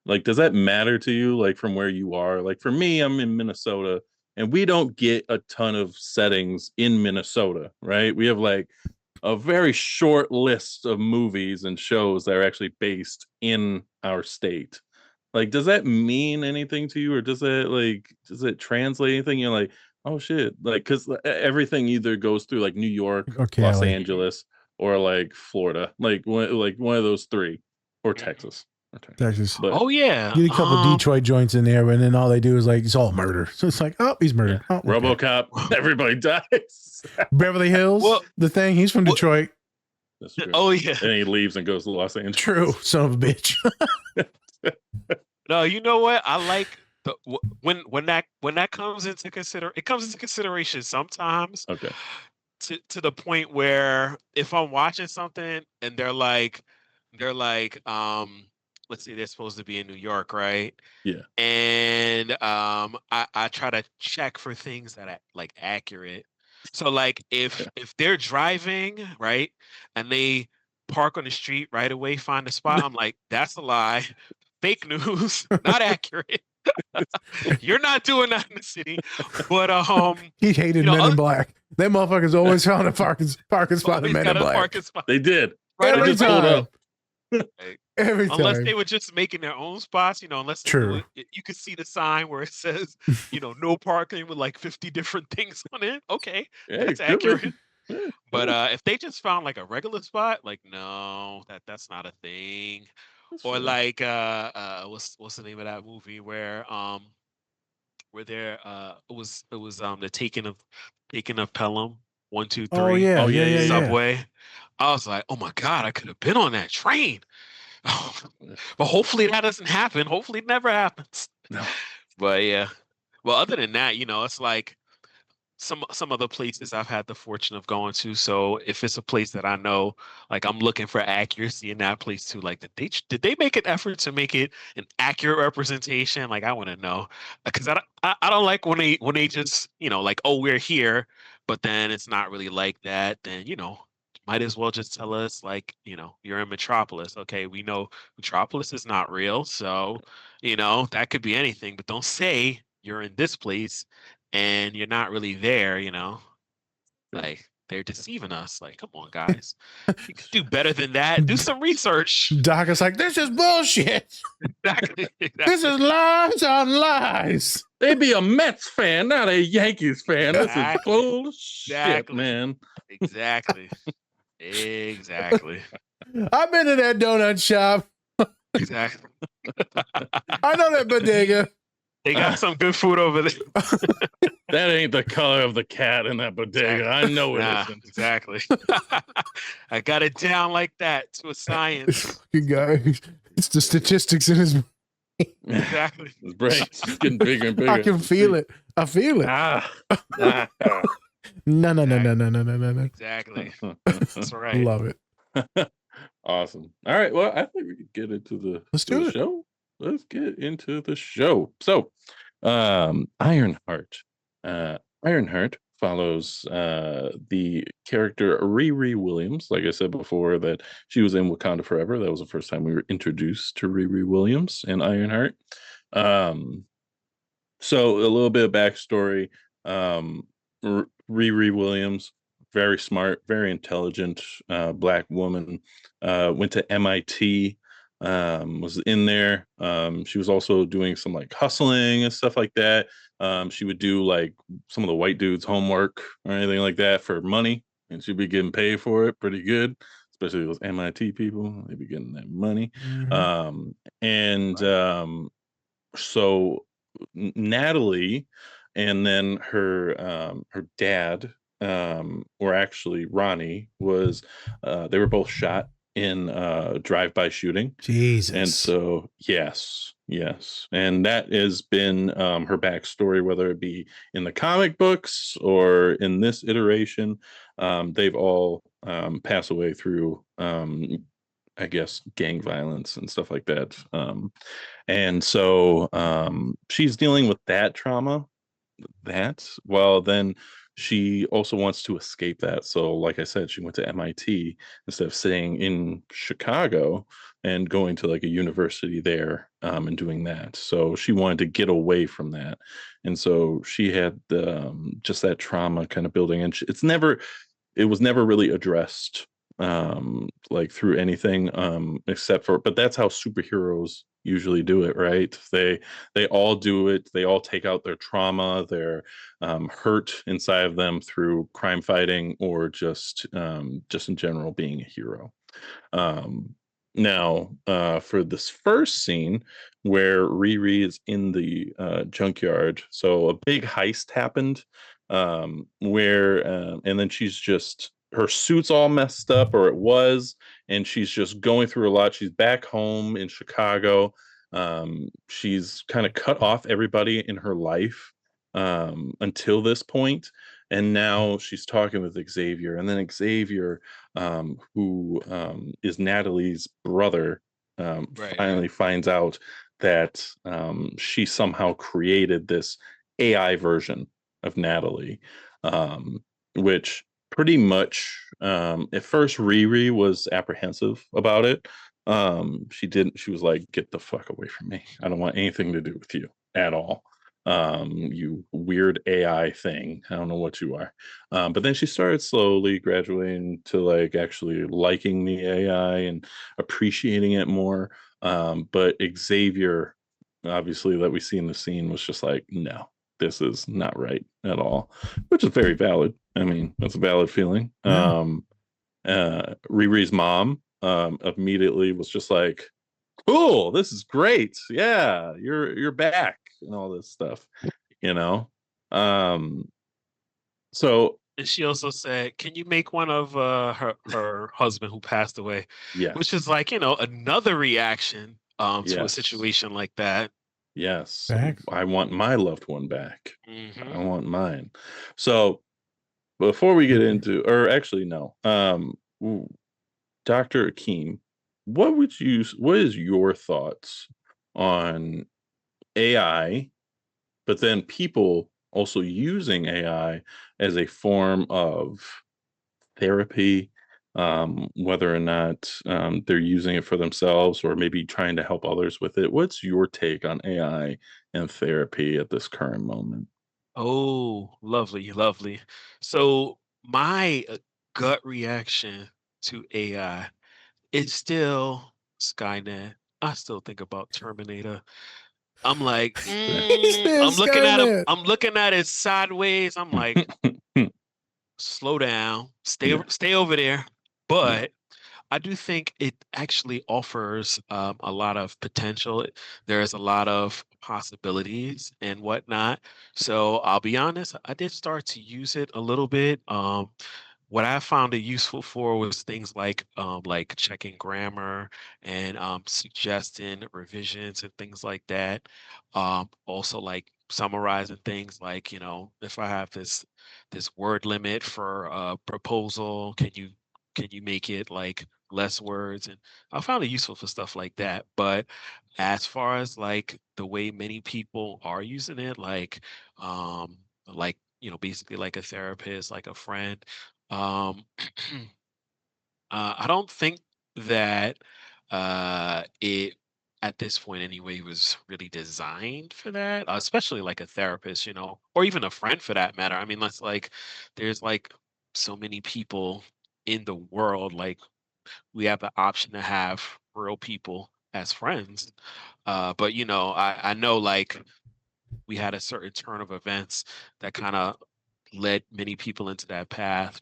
like, does that matter to you? Like from where you are? Like for me, I'm in Minnesota and we don't get a ton of settings in Minnesota, right? We have like a very short list of movies and shows that are actually based in our state. Like, does that mean anything to you, or does it translate anything? You're like, oh shit, like because everything either goes through like New York, Or Los Cali. Angeles, or like Florida, like one of those three, or Texas. Texas. But Oh yeah. Get a couple Detroit joints in there, and then all they do is like it's all murder. So it's like, oh, he's murdered. Oh, okay. RoboCop, everybody dies. Beverly Hills, Well- the thing. He's from Detroit. That's true. Oh yeah. And he leaves and goes to Los Angeles. True, son of a bitch. No, you know what? I like when that comes into consideration sometimes. Okay. To the point where if I'm watching something and they're like, let's say they're supposed to be in New York, right? Yeah. And I try to check for things that are like accurate. So like if they're driving, right, and they park on the street right away, find a spot, I'm like, that's a lie. Fake news, not accurate. You're not doing that in the city. But He hated Men in Black. Them motherfuckers always found a parking spot in Men in Black. They did. Right, Every just pulled time. up. Every unless time. they were just making their own spots, unless they True. you could see the sign where it says, no parking with like 50 different things on it. Okay, Hey, that's good accurate. one. But if they just found like a regular spot, like no, that's not a thing. Or fair. like what's the name of that movie where there it was the taking of Pelham 1, 2, 3 Oh yeah, Oh, yeah, yeah, yeah, yeah. subway. I was like, oh my God, I could have been on that train. But hopefully that doesn't happen. Hopefully it never happens. No. But yeah. Well, other than that, it's like some other places I've had the fortune of going to. So if it's a place that I know, like I'm looking for accuracy in that place too. Like did they make an effort to make it an accurate representation? Like I want to know, because I don't like when they just like, oh, we're here, but then it's not really like that. Then might as well just tell us like you're in Metropolis. Okay, we know Metropolis is not real, so that could be anything. But don't say you're in this place and you're not really there, like they're deceiving us. Like, come on, guys, you could do better than that. Do some research. Doc is like, this is bullshit. Exactly. This is lies on lies. They be a Mets fan, not a Yankees fan. This is Exactly. bullshit, Exactly. man. Exactly. Exactly. I've been to that donut shop. Exactly. I know that bodega. They got some good food over there. That ain't the color of the cat in that bodega. I know it Nah, isn't. exactly. I got it down like that to a science. Fucking guy. It's the statistics in his. Exactly. His brain's getting bigger and bigger. I can feel it. I feel it. Ah. No. Exactly. That's right. Love it. Awesome. All right. Well, I think we could get into the, Let's do it. show. Let's get into the show. So, Ironheart. Ironheart follows the character Riri Williams. Like I said before, that she was in Wakanda Forever. That was the first time we were introduced to Riri Williams in Ironheart. So a little bit of backstory. Riri Williams, very smart, very intelligent Black woman, went to MIT, was in there. She was also doing some like hustling and stuff like that. She would do like some of the white dudes' homework or anything like that for money, and she'd be getting paid for it pretty good, especially those MIT people. They'd be getting that money. So Natalie and then her dad, or actually Ronnie, was they were both shot in drive-by shooting. Jesus. And so yes, and that has been her backstory, whether it be in the comic books or in this iteration. They've all passed away through I guess gang violence and stuff like that. And so she's dealing with that trauma, well, then she also wants to escape that. So like I said, she went to MIT instead of staying in Chicago and going to like a university there, and doing that. So she wanted to get away from that. And so she had just that trauma kind of building, and it was never really addressed like through anything, except for, but that's how superheroes usually do it, right? They all do it. They all take out their trauma, their hurt inside of them through crime fighting, or just in general being a hero. Um, Now, for this first scene where Riri is in the junkyard, so a big heist happened, and then she's just, her suit's all messed up, or it was, and she's just going through a lot. She's back home in Chicago. She's kind of cut off everybody in her life until this point, and now she's talking with Xavier, and then Xavier, who is Natalie's brother, Right. finally finds out that she somehow created this AI version of Natalie, which pretty much, at first Riri was apprehensive about it. She was like, "Get the fuck away from me. I don't want anything to do with you at all. You weird AI thing. I don't know what you are." But then she started slowly graduating to like actually liking the AI and appreciating it more. But Xavier, obviously, that we see in the scene, was just like, "No, this is not right at all," which is very valid. I mean, that's a valid feeling. Yeah. Riri's mom immediately was just like, "Cool, this is great. Yeah, you're back," and all this stuff, you know. Um, so And she also said, "Can you make one of her husband who passed away?" Which is yes, like, another reaction to a yes, situation like that. yes. Facts. I want my loved one back. I Hmm. want mine. So before we get into, or actually, no, Dr. Akeem, what is your thoughts on AI, but then people also using AI as a form of therapy, whether or not they're using it for themselves or maybe trying to help others with it? What's your take on AI and therapy at this current moment? Oh, lovely, lovely. So my gut reaction to AI, it's still Skynet. I still think about Terminator. I'm like, He said Skynet. I'm looking at it sideways. I'm like, slow down, Yeah, stay over there. yeah, But I do think it actually offers a lot of potential. There's a lot of possibilities and whatnot. So I'll be honest, I did start to use it a little bit. What I found it useful for was things like checking grammar and suggesting revisions and things like that. Also like summarizing things like, if I have this word limit for a proposal, can you make it like less words? And I found it useful for stuff like that. But as far as like the way many people are using it, basically like a therapist, like a friend, um, I don't think that it at this point anyway was really designed for that, especially like a therapist, or even a friend for that matter. I mean, there's like so many people in the world, like we have the option to have real people as friends. But I know like we had a certain turn of events that kind of led many people into that path,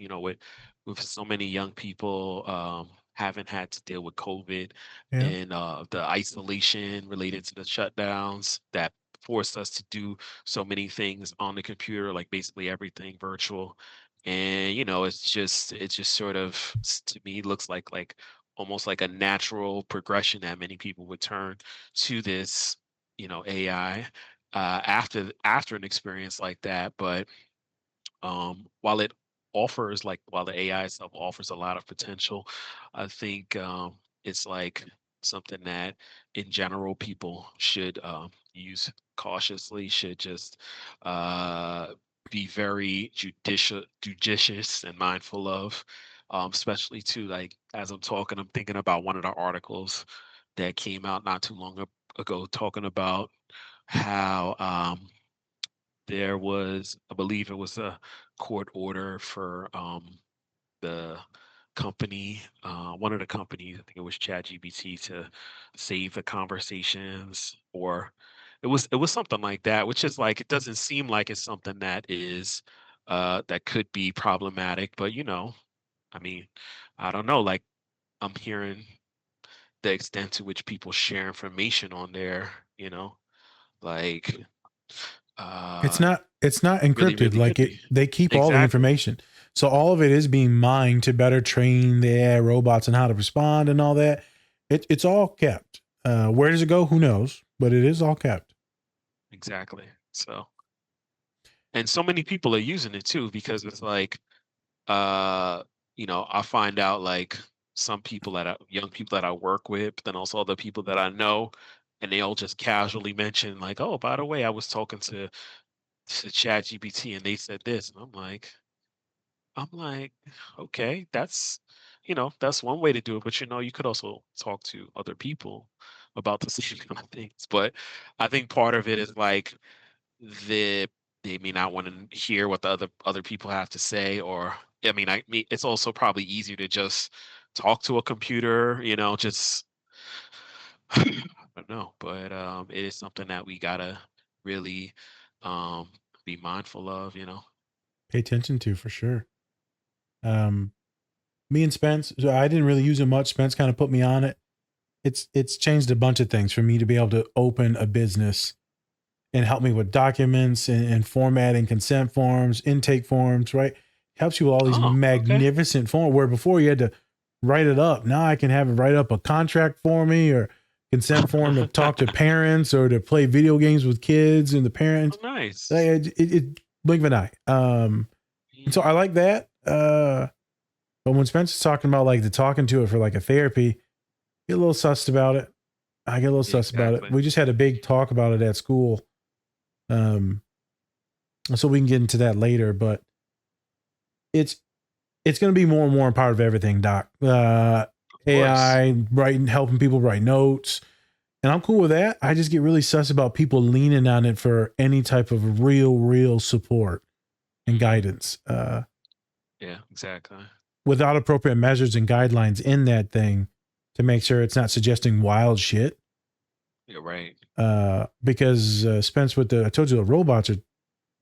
with so many young people haven't had to deal with COVID Yeah. and the isolation related to the shutdowns that forced us to do so many things on the computer, like basically everything virtual. And it's just sort of to me looks like almost like a natural progression that many people would turn to this, AI after an experience like that. But while the AI itself offers a lot of potential, I think it's like something that in general people should use cautiously, should just uh, be very judicious and mindful of, especially too, like as I'm talking, I'm thinking about one of the articles that came out not too long ago talking about how there was, I believe it was a court order for the company, one of the companies, I think it was ChatGPT, to save the conversations, or it was something like that, which is like, it doesn't seem like it's something that is that could be problematic, but I mean, I don't know, like, I'm hearing the extent to which people share information on there, like It's uh not really, encrypted. really Like could it, be. they keep all the Exactly. information. So all of it is being mined to better train the AI robots and how to respond and all that. It's all kept. Where does it go? Who knows? But it is all kept. Exactly. So, and so many people are using it too, because it's like, uh, I find out, like, some people young people that I work with, but then also other people that I know, and they all just casually mention, like, oh, by the way, I was talking to ChatGPT and they said this, and I'm like, okay, that's one way to do it, but you could also talk to other people about the same kind of things. But I think part of it is like, the they may not want to hear what the other people have to say, or I mean, it's also probably easier to just talk to a computer, just I don't know, but it is something that we gotta really um be mindful of. Pay attention to for sure. Um, Me and Spence, so I didn't really use it much. Spence kind of put me on it. It's changed a bunch of things for me to be able to open a business and help me with documents and formatting consent forms, intake forms, right? Helps you with all these Oh, okay. magnificent forms where before you had to write it up. Now I can have it write up a contract for me or consent form to talk to parents or to play video games with kids and the parents. Oh, nice. It blink of an eye. And so I like that. But when Spencer's talking about like the talking to it for like a therapy, get a little sussed about it. I get a little sussed about it. Exactly. We just had a big talk about it at school. So we can get into that later, but it's going to be more and more a part of everything, Doc. AI writing, helping people write notes. And I'm cool with that. I just get really sus about people leaning on it for any type of real support and guidance. Yeah, exactly. Without appropriate measures and guidelines in that thing to make sure it's not suggesting wild shit. Yeah, right. Because Spence, I told you the robots are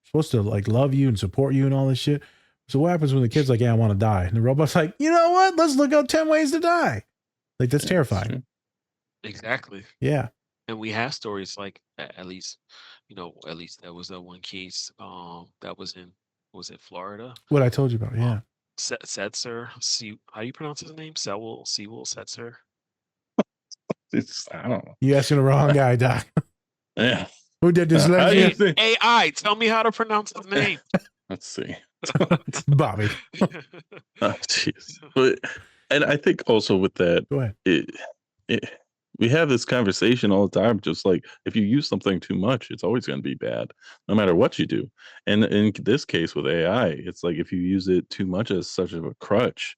supposed to like love you and support you and all this shit. So what happens when the kid's like, yeah, I want to die? And the robot's like, you know what? Let's look up 10 ways to die. Like, that's terrifying. Exactly. Yeah. And we have stories like, at least there was that one case that was it Florida? What I told you about. Yeah. Setzer. How do you pronounce his name? Sewell Setzer. I don't know. You asking the wrong guy, Doc. Yeah. Who did this? AI, tell me how to pronounce his name. Let's see. Bobby. Oh, jeez. And I think also with that, go ahead. We have this conversation all the time. Just like if you use something too much, it's always going to be bad, no matter what you do. And in this case with AI, it's like if you use it too much as such of a crutch,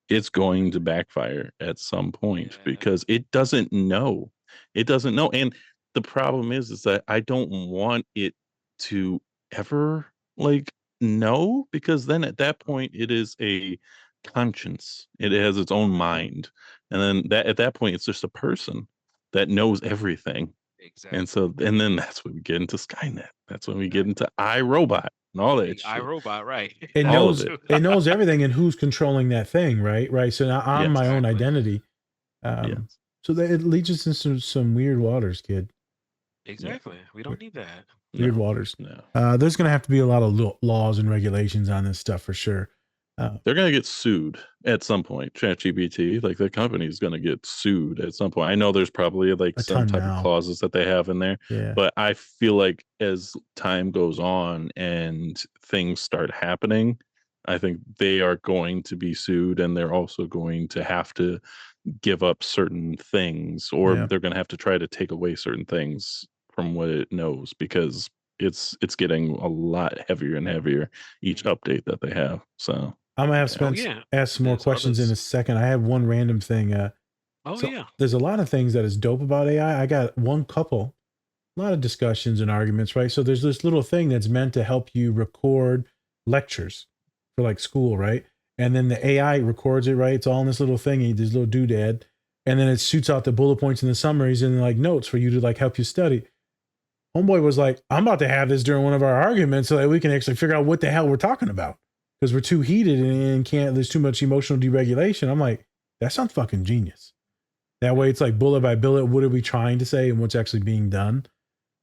it's going to backfire at some point because it doesn't know. It doesn't know. And the problem is that I don't want it to ever like know, because then at that point it is a conscience. It has its own mind. And then at that point it's just a person that knows everything. Exactly. And then that's when we get into Skynet. That's when we get into iRobot and all that shit. iRobot, right. It knows everything and who's controlling that thing, right? Right. So now I'm my own identity. So that it leads us into some weird waters, kid. Exactly. We don't need that. Weird waters. No. There's going to have to be a lot of laws and regulations on this stuff for sure. They're going to get sued at some point. ChatGPT, like the company is going to get sued at some point. I know there's probably like some type of clauses that they have in there, but I feel like as time goes on and things start happening, I think they are going to be sued, and they're also going to have to give up certain things, or they're going to have to try to take away certain things from what it knows, because it's getting a lot heavier and heavier each update that they have. So I'm gonna have Spence ask some more questions in a second. I have one random thing. There's a lot of things that is dope about AI. I got a lot of discussions and arguments, right? So there's this little thing that's meant to help you record lectures for like school, right? and then the AI records it, right? It's all in this little thingy, this little doodad, and then it shoots out the bullet points and the summaries and like notes for you to like help you study. Homeboy was like, I'm about to have this during one of our arguments so that we can actually figure out what the hell we're talking about because we're too heated and there's too much emotional deregulation. I'm like, that sounds fucking genius. That way it's like bullet by bullet. What are we trying to say and what's actually being done?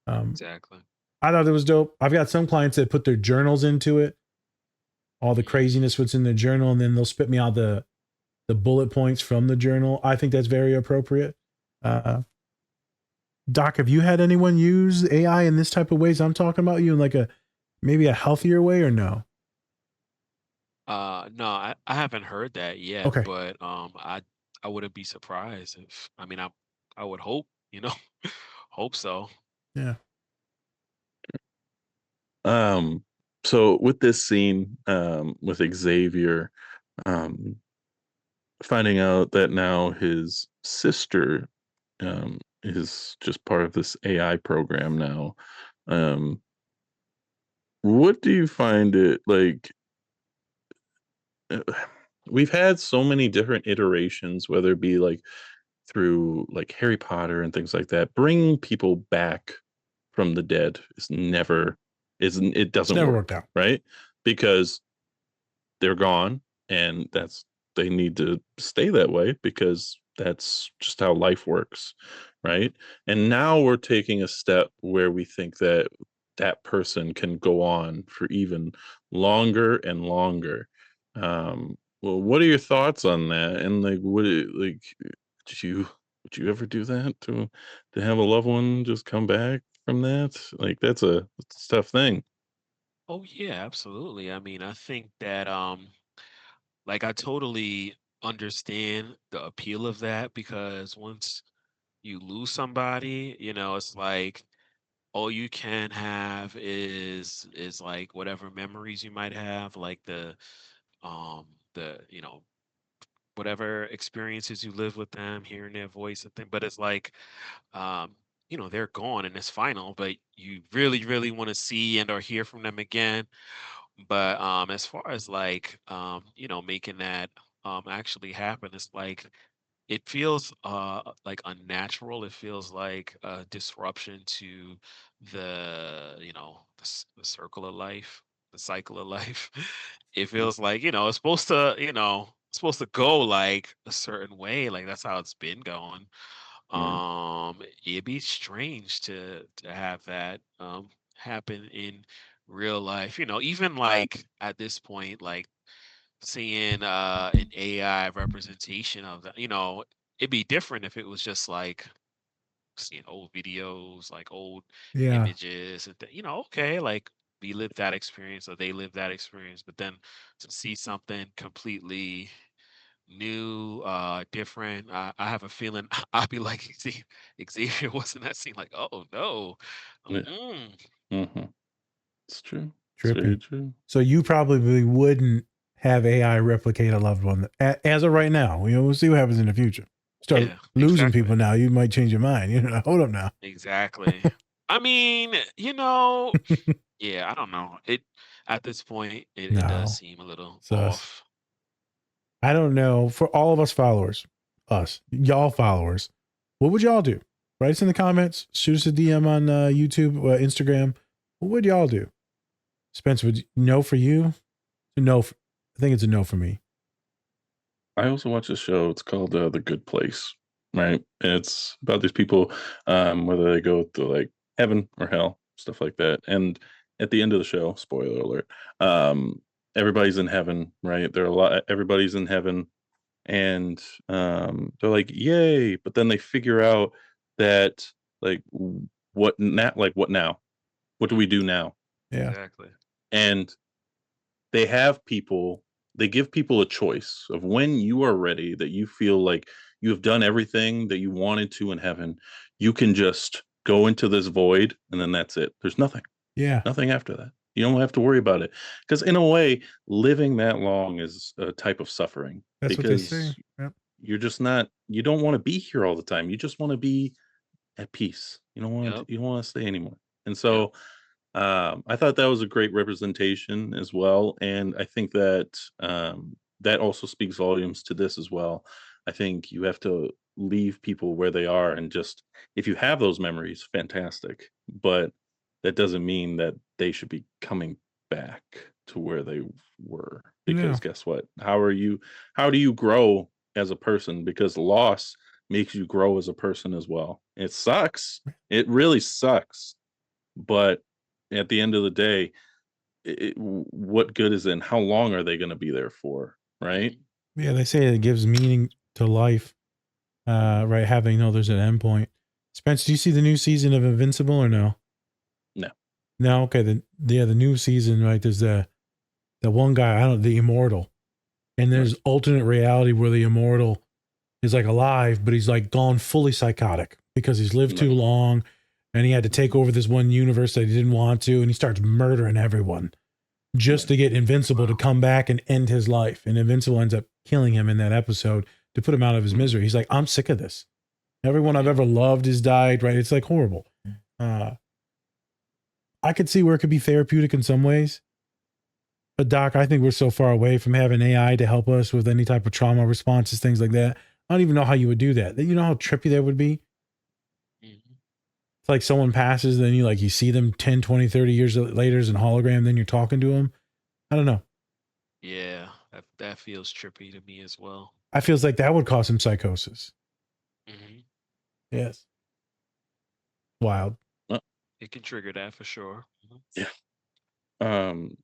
Exactly. I thought it was dope. I've got some clients that put their journals into it, all the craziness what's in the journal, and then they'll spit me out the bullet points from the journal. I think that's very appropriate. Doc, have you had anyone use AI in this type of ways I'm talking about, you in like maybe a healthier way, or no? No, I haven't heard that yet, Okay. but I wouldn't be surprised if, I mean, I would hope, hope so. Yeah. So with this scene, with Xavier, finding out that now his sister, is just part of this AI program now. What do you find it like? We've had so many different iterations, whether it be like through like Harry Potter and things like that. Bringing people back from the dead it doesn't never work, worked out, right? Because they're gone, and they need to stay that way because that's just how life works, right? And now we're taking a step where we think that that person can go on for even longer and longer. Well, what are your thoughts on that? And like, would you ever do that to have a loved one just come back from that? Like, that's a tough thing. Oh yeah, absolutely. I mean, I think that like I totally understand the appeal of that because once you lose somebody, it's like all you can have is like whatever memories you might have, like um the whatever experiences you live with them, hearing their voice and thing. But it's like um they're gone and it's final, but you really, really want to see and or hear from them again. But as far as like making that actually happen, it's like it feels like unnatural. It feels like a disruption to the circle of life, the cycle of life. It feels like, it's supposed to go like a certain way. Like that's how it's been going. Right. It'd be strange to have that happen in real life. Even like at this point, like seeing an AI representation of that, it'd be different if it was just like seeing old videos, like old Yeah. images, and okay, like we lived that experience or they lived that experience, but then to see something completely new, different, I have a feeling I'd be like Xavier was in that scene, like, oh no. Yeah. Mm-mm. Mm-hmm. It's true. It's very Tripping. true. So you probably wouldn't have AI replicate a loved one as of right now. We'll see what happens in the future. Start Yeah, losing exactly. people now. You might change your mind. Hold up now. Exactly. I mean, yeah, I don't know. It at this point, it does No. seem a little Sus. off. I don't know. For all of us followers, y'all followers, what would y'all do? Write us in the comments. Shoot us a DM on YouTube or Instagram. What would y'all do? Spencer, would no for you? No, I think it's a no for me. I also watch a show. It's called The Good Place, right? And it's about these people, whether they go to like heaven or hell, stuff like that. And at the end of the show, spoiler alert, everybody's in heaven, right? Everybody's in heaven, and they're like, "Yay!" But then they figure out that like, what now? Like, what now? What do we do now? Yeah. Exactly. And they give people a choice of when you are ready, that you feel like you have done everything that you wanted to in heaven, you can just go into this void, and then that's it. There's nothing Yeah. after that. You don't have to worry about it, because in a way, living that long is a type of suffering. That's what they Because say. Yep. you don't want to be here all the time. You just want to be at peace. You don't want Yep. to stay anymore. And Yep. so I thought that was a great representation as well, and I think that that also speaks volumes to this as well. I think you have to leave people where they are, and just if you have those memories, fantastic. But that doesn't mean that they should be coming back to where they were. No. Because guess what? How do you grow as a person? Because loss makes you grow as a person as well. It sucks. It really sucks. But at the end of the day, what good is it, and how long are they going to be there for? Right? Yeah, they say it gives meaning to life. Right, having there's an end point. Spence, do you see the new season of Invincible or no? No. No, okay. The new season, right? There's the one guy, the Immortal, and there's alternate reality where the Immortal is like alive, but he's like gone fully psychotic because he's lived too long, and he had to take over this one universe that he didn't want to, and he starts murdering everyone just to get Invincible to come back and end his life. And Invincible ends up killing him in that episode to put him out of his misery. He's like, I'm sick of this. Everyone I've ever loved has died, right? It's like horrible. I could see where it could be therapeutic in some ways. But Doc, I think we're so far away from having AI to help us with any type of trauma responses, things like that. I don't even know how you would do that. You know how trippy that would be? It's like someone passes, then you see them 10, 20, 30 years later as a hologram, then you're talking to them. I don't know. Yeah, that feels trippy to me as well. I feels like that would cause some psychosis. Yes. Wild. It can trigger that for sure. Yeah.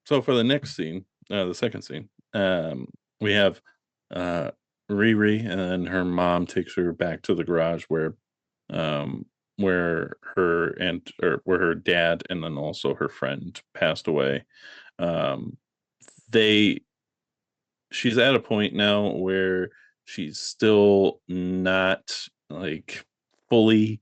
So for the next scene, the second scene, we have Riri, and then her mom takes her back to the garage where where her dad and then also her friend passed away. Um, they she's at a point now where she's still not like fully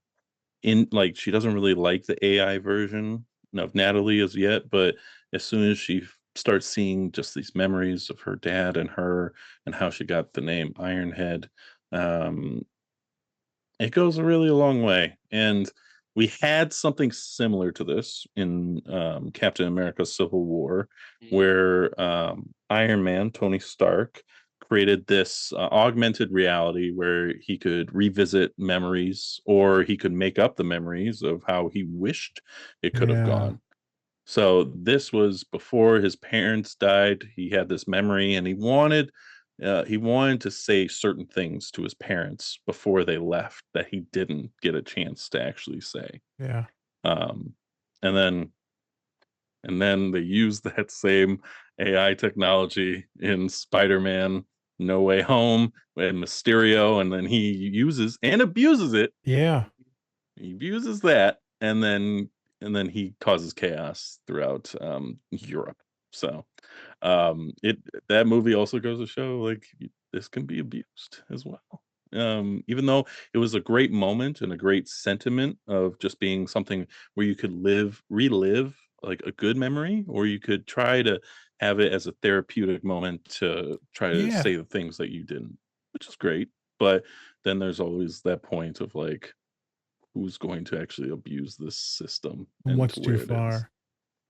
in, like, she doesn't really like the AI version of Natalie as yet, but as soon as she starts seeing just these memories of her dad and her and how she got the name Ironhead, um, it goes a really long way. And we had something similar to this in Captain America Civil War, where Iron Man, Tony Stark, created this augmented reality where he could revisit memories, or he could make up the memories of how he wished it could have gone. So this was before his parents died. He had this memory, and he wanted to say certain things to his parents before they left that he didn't get a chance to actually say. Yeah. Um, and then they used that same AI technology in Spider-Man No Way Home and Mysterio, and then he uses and abuses it. Yeah. He abuses that, and then he causes chaos throughout Europe. So that movie also goes to show, like, this can be abused as well. Even though it was a great moment and a great sentiment of just being something where you could relive like a good memory, or you could try to have it as a therapeutic moment to try to Yeah. say the things that you didn't, which is great. But then there's always that point of like, who's going to actually abuse this system and What's to too where it is. far?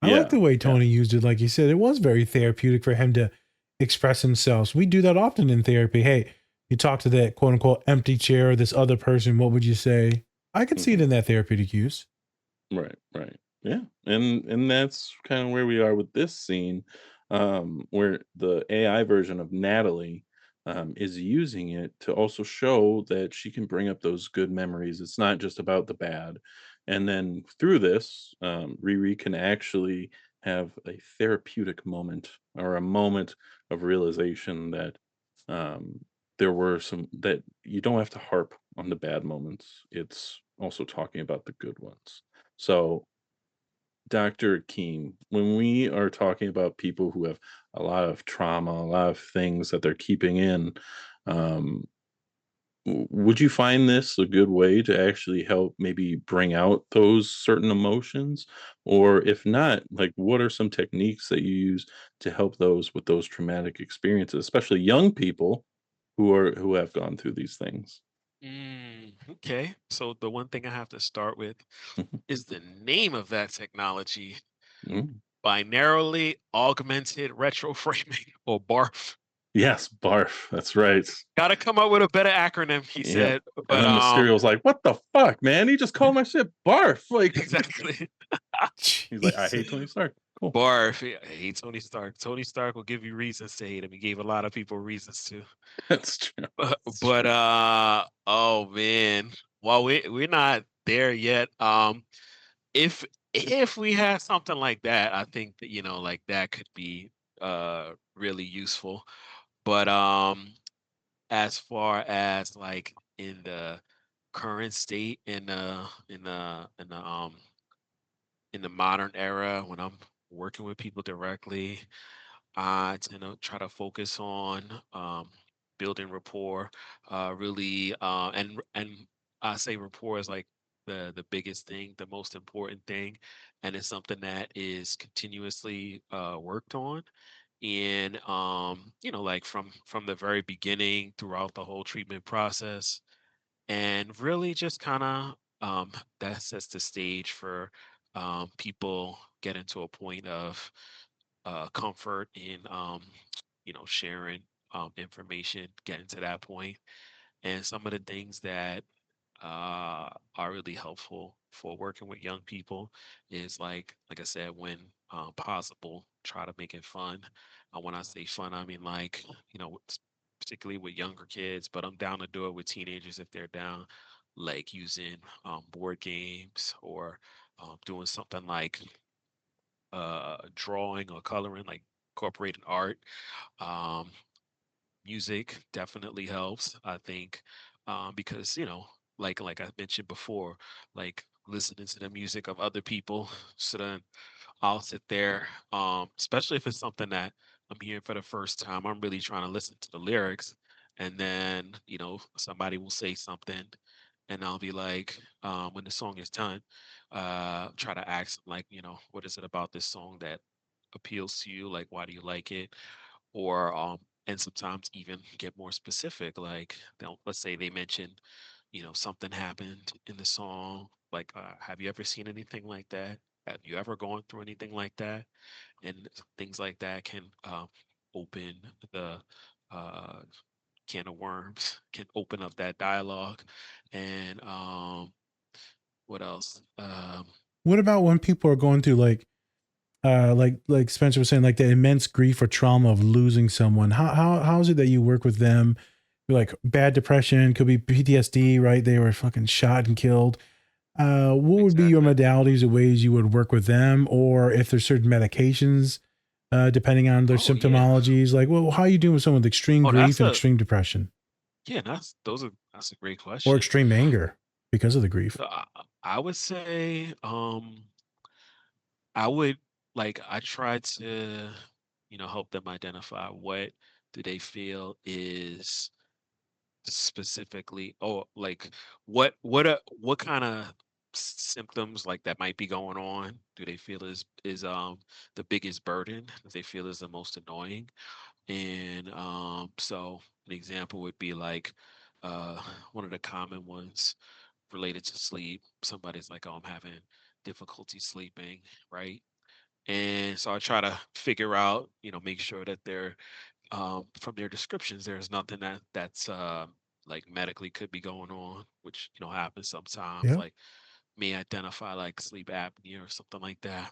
I like the way Tony used it. Like you said, it was very therapeutic for him to express himself. We do that often in therapy. Hey, you talk to that quote unquote empty chair or this other person. What would you say? I could see it in that therapeutic use. Right. Yeah. And that's kind of where we are with this scene, where the AI version of Natalie is using it to also show that she can bring up those good memories. It's not just about the bad. And then through this, Riri can actually have a therapeutic moment, or a moment of realization that there were some, that you don't have to harp on the bad moments. It's also talking about the good ones. So, Dr. Akeem, when we are talking about people who have a lot of trauma, a lot of things that they're keeping in, um, would you find this a good way to actually help maybe bring out those certain emotions? Or if not, like, what are some techniques that you use to help those with those traumatic experiences, especially young people who have gone through these things? Okay. So the one thing I have to start with is the name of that technology: Mm. binarily augmented retroframing, or BARF. Yes, barf. That's right. Gotta come up with a better acronym, he Yep. said. And But then Mysterio's like, "What the fuck, man? He just called my shit barf." Like, exactly. he's like, "I hate Jesus. Tony Stark." Cool. Barf. I hate Tony Stark. Tony Stark will give you reasons to hate him. He gave a lot of people reasons to. That's true. But oh man. Well, we're not there yet. If we had something like that, I think that, like that could be really useful. But as far as like in the current state in the modern era, when I'm working with people directly, I tend to try to focus on building rapport, really, and I say rapport is like the biggest thing, the most important thing, and it's something that is continuously worked on. And like from the very beginning throughout the whole treatment process, and really just kind of that sets the stage for people getting to a point of comfort in sharing information, getting to that point. And some of the things that are really helpful for working with young people is like I said, when possible, try to make it fun. When I say fun, I mean like particularly with younger kids, but I'm down to do it with teenagers if they're down, like using board games or doing something like drawing or coloring, like incorporating art. Um, Music definitely helps, I think, because like I mentioned before, like listening to the music of other people, so then I'll sit there, especially if it's something that I'm hearing for the first time. I'm really trying to listen to the lyrics, and then somebody will say something, and I'll be like, when the song is done, try to ask them, like, what is it about this song that appeals to you? Like, why do you like it? Or and sometimes even get more specific, like let's say they mentioned something happened in the song, like have you ever seen anything like that, have you ever gone through anything like that, and things like that can open the uh, can of worms, can open up that dialogue. And what else? What about when people are going through like Spencer was saying, like the immense grief or trauma of losing someone? How is it that you work with them? Like bad depression, could be PTSD, right? They were fucking shot and killed. What would be your Exactly. modalities or ways you would work with them, or if there's certain medications, depending on their Oh yeah. symptomologies? Like, well, how are you doing with someone with extreme Oh, that's grief and a extreme depression yeah. That's a great or question. extreme anger because of the grief? So I would say, I would I try to, help them identify what do they feel is specifically, oh, like what kind of symptoms like that might be going on do they feel is the biggest burden, that they feel is the most annoying. And so an example would be like one of the common ones related to sleep. Somebody's like, oh, I'm having difficulty sleeping, right? And so I try to figure out, make sure that they're from their descriptions, there's nothing that's like medically could be going on, which happens sometimes. Yeah. Like may identify like sleep apnea or something like that.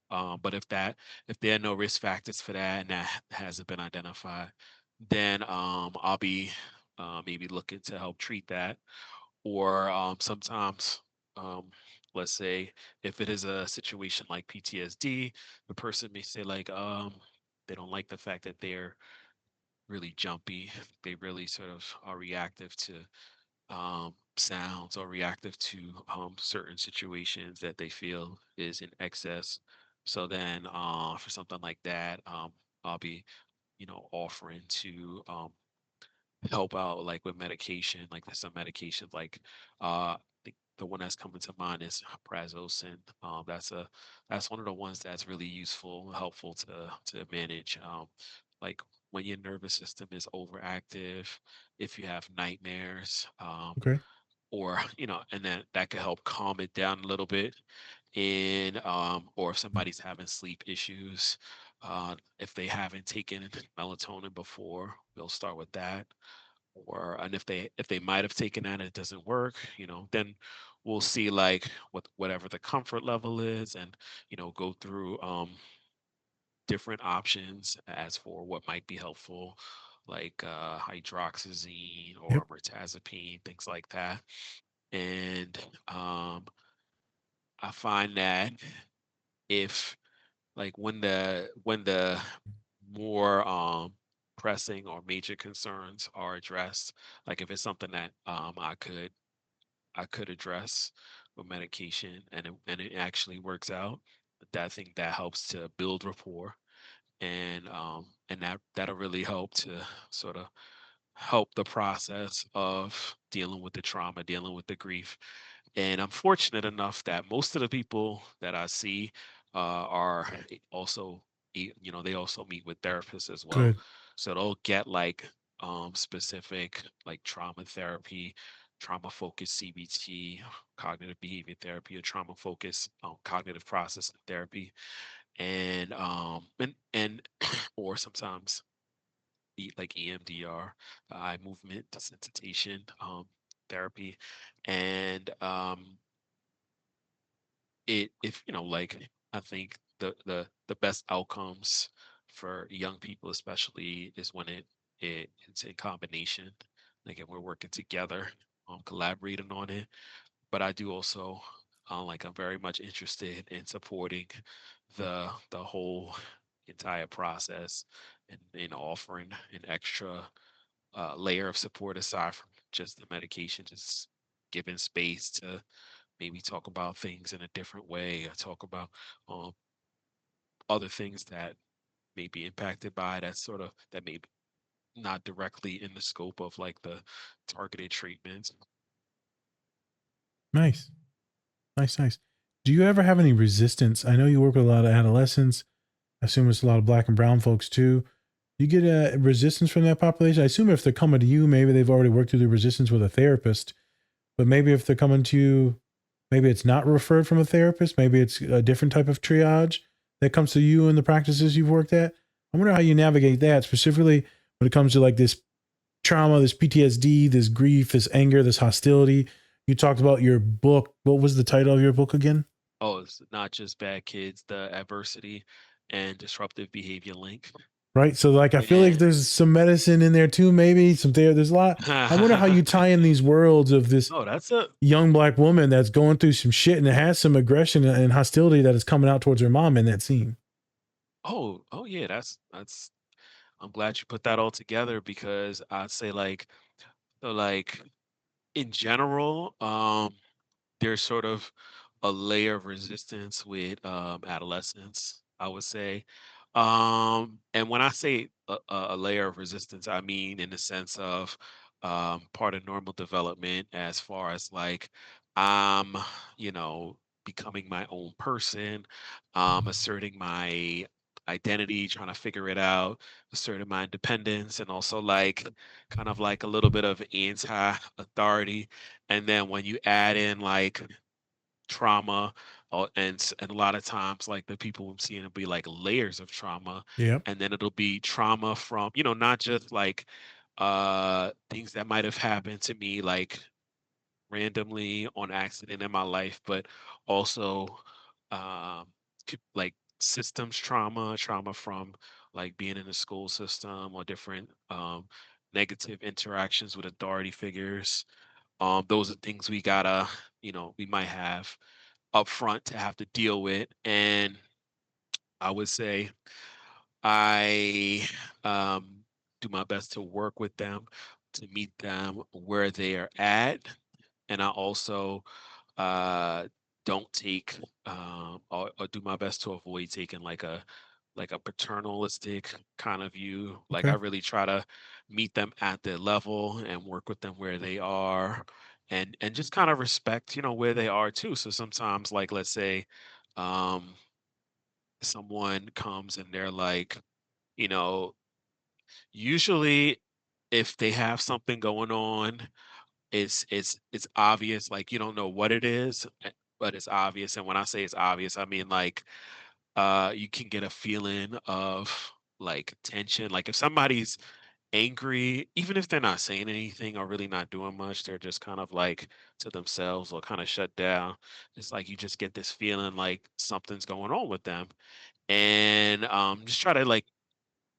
But if there are no risk factors for that and that hasn't been identified, then I'll be maybe looking to help treat that. Or sometimes, um, let's say if it is a situation like PTSD, the person may say like they don't like the fact that they're really jumpy. They really sort of are reactive to sounds or reactive to certain situations that they feel is in excess. So then, for something like that, I'll be, offering to help out like with medication. Like there's some medications like the one that's coming to mind is prazosin. That's one of the ones that's really useful, helpful to manage like when your nervous system is overactive, if you have nightmares, Okay. or and then that could help calm it down a little bit. And or if somebody's having sleep issues, If they haven't taken melatonin before, we'll start with that. Or and if they might have taken that and it doesn't work, then we'll see like whatever the comfort level is, and go through different options as for what might be helpful, like hydroxyzine Yep. or mirtazapine, things like that. And I find that if like when the more pressing or major concerns are addressed, like if it's something that I could address with medication, and it actually works out, that I think that helps to build rapport, and that'll really help to sort of help the process of dealing with the trauma, dealing with the grief. And I'm fortunate enough that most of the people that I see are also, they also meet with therapists as well. Good. So they'll get like specific like trauma therapy, trauma focused CBT, cognitive behavior therapy, or trauma focused cognitive processing therapy, and or sometimes like EMDR, eye movement desensitization therapy, and if like I think the best outcomes for young people especially is when it's in combination, like if we're working together, collaborating on it. But I do also like I'm very much interested in supporting the whole entire process, and in offering an extra layer of support aside from just the medication, just giving space to maybe talk about things in a different way, or talk about um, other things that may be impacted by that, sort of that may be not directly in the scope of like the targeted treatments. Nice. Nice, nice. Do you ever have any resistance? I know you work with a lot of adolescents. I assume it's a lot of black and brown folks too. You get a resistance from that population? I assume if they're coming to you, maybe they've already worked through the resistance with a therapist. But maybe if they're coming to you, maybe it's not referred from a therapist. Maybe it's a different type of triage that comes to you in the practices you've worked at. I wonder how you navigate that, specifically when it comes to like this trauma, this PTSD, this grief, this anger, this hostility. You talked about your book. What was the title of your book again? Oh, it's not just bad kids, the adversity and disruptive behavior link. Right. So like, I feel like And there's some medicine in there too, maybe some there. There's a lot. I wonder how you tie in these worlds of this no, that's a young black woman that's going through some shit and has some aggression and hostility that is coming out towards her mom in that scene. oh yeah, that's I'm glad you put that all together, because I'd say like, so like in general, there's sort of a layer of resistance with adolescence, I would say. And when I say a layer of resistance, I mean in the sense of part of normal development, as far as like I'm, you know, becoming my own person, asserting my identity, trying to figure it out, asserting my independence, and also like kind of like a little bit of anti-authority. And then when you add in like trauma, and a lot of times like the people I'm seeing will be like layers of trauma, Yep. and then it'll be trauma from, not just like things that might have happened to me like randomly on accident in my life, but also um like systems trauma from like being in the school system, or different negative interactions with authority figures. Those are things we gotta, we might have up front to have to deal with. And I would say I do my best to work with them, to meet them where they are at. And I also uh, don't take, or do my best to avoid taking like a paternalistic kind of view. Like I Okay. really try to meet them at their level and work with them where they are, and just kind of respect, where they are too. So sometimes, like let's say, um, someone comes and they're like, you know, usually if they have something going on, it's obvious. Like you don't know what it is, but it's obvious. And when I say it's obvious, I mean like you can get a feeling of like tension. Like if somebody's angry, even if they're not saying anything or really not doing much, they're just kind of like to themselves or kind of shut down. It's like you just get this feeling like something's going on with them. And just try to like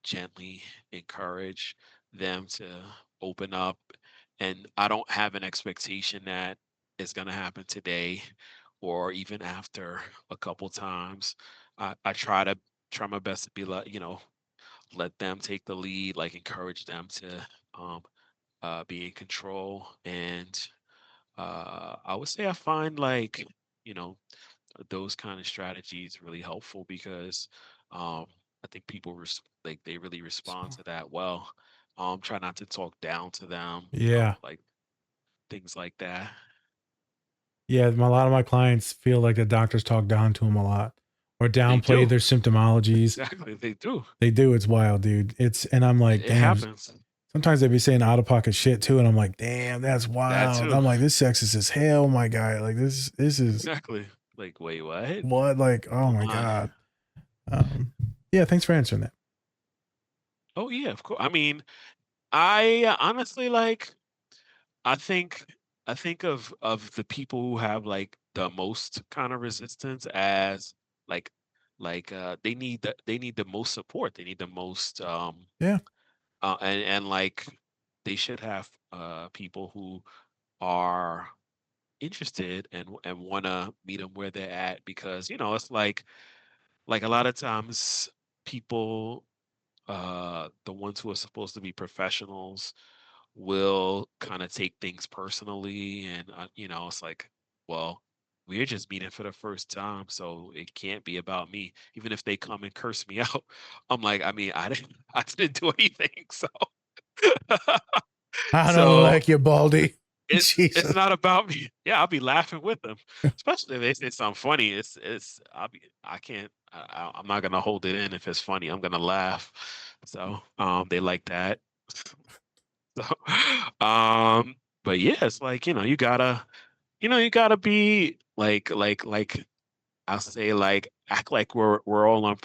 gently encourage them to open up. And I don't have an expectation that it's going to happen today or even after a couple times. I try my best to be like, let them take the lead, like encourage them to um, be in control. And I would say I find like, you know, those kind of strategies really helpful because I think people like they really respond to that well. Try not to talk down to them, Yeah. like things like that. Yeah, a lot of my clients feel like the doctors talk down to them a lot or They downplay do. their symptomologies. Exactly, they do. They do. It's wild, dude. And I'm like, It damn. happens. Sometimes they be saying out of pocket shit too, and I'm like, damn, that's That wild. too. I'm like, this sexist as hell, my guy. Like this is Exactly. Like, wait, what? what? Like, oh Come my on. god. Yeah, thanks for answering that. Oh yeah, of course. I mean, I honestly like I think I think of the people who have like the most kind of resistance as like they need the most support. They need the most Yeah. and like they should have people who are interested and want to meet them where they're at because it's like a lot of times people the ones who are supposed to be professionals will kind of take things personally and it's like, well, we're just meeting for the first time, so it can't be about me. Even if they come and curse me out, I'm like, I mean, I didn't do anything. So I don't so like you, Baldy. it's Jesus. not about me. Yeah, I'll be laughing with them, especially if they say something funny. I can't I'm not gonna hold it in if it's funny. I'm gonna laugh. So they like that. So, but yeah, it's like, you gotta be like I'll say like act like we're all on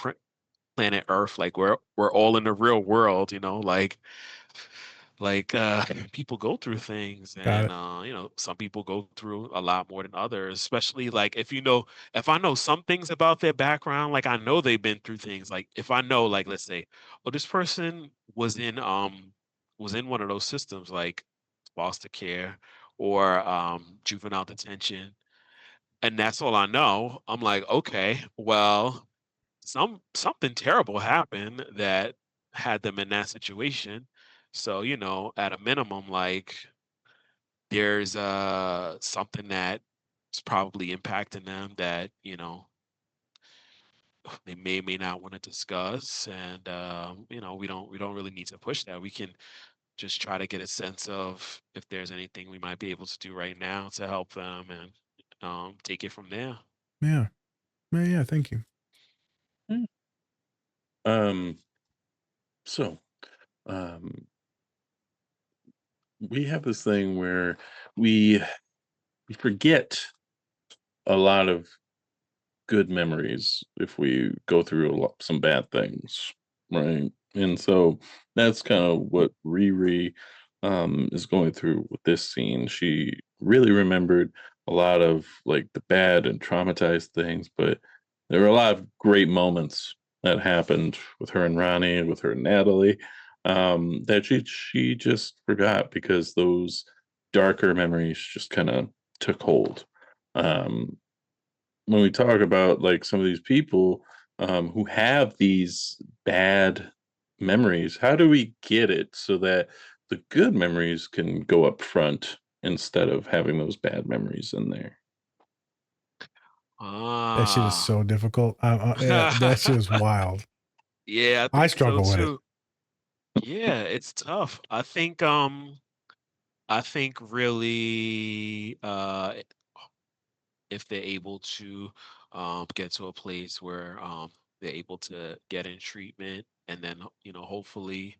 planet Earth, like we're all in the real world, people go through things Got and it. some people go through a lot more than others, especially like if I know some things about their background, like I know they've been through things. Like if I know, like let's say, oh, this person was in one of those systems like foster care or juvenile detention, and that's all I know. I'm like, okay, well, something terrible happened that had them in that situation. So, at a minimum, like there's something that's probably impacting them that, they may not want to discuss. And we don't really need to push that. We can just try to get a sense of if there's anything we might be able to do right now to help them and take it from there. Yeah. Yeah, thank you. Mm. Um, so, um, we have this thing where we we forget a lot of good memories if we go through some bad things, right? And so that's kind of what Riri is going through with this scene. She really remembered a lot of like the bad and traumatized things, but there were a lot of great moments that happened with her and Ronnie and with her and Natalie that she just forgot because those darker memories just kind of took hold. Um, when we talk about like some of these people who have these bad memories, how do we get it so that the good memories can go up front instead of having those bad memories in there? That shit is Ah. so difficult. Yeah, that shit is wild. Yeah, I I think so struggle with it. too. Yeah, it's tough. I think really if they're able to get to a place where they're able to get in treatment and then hopefully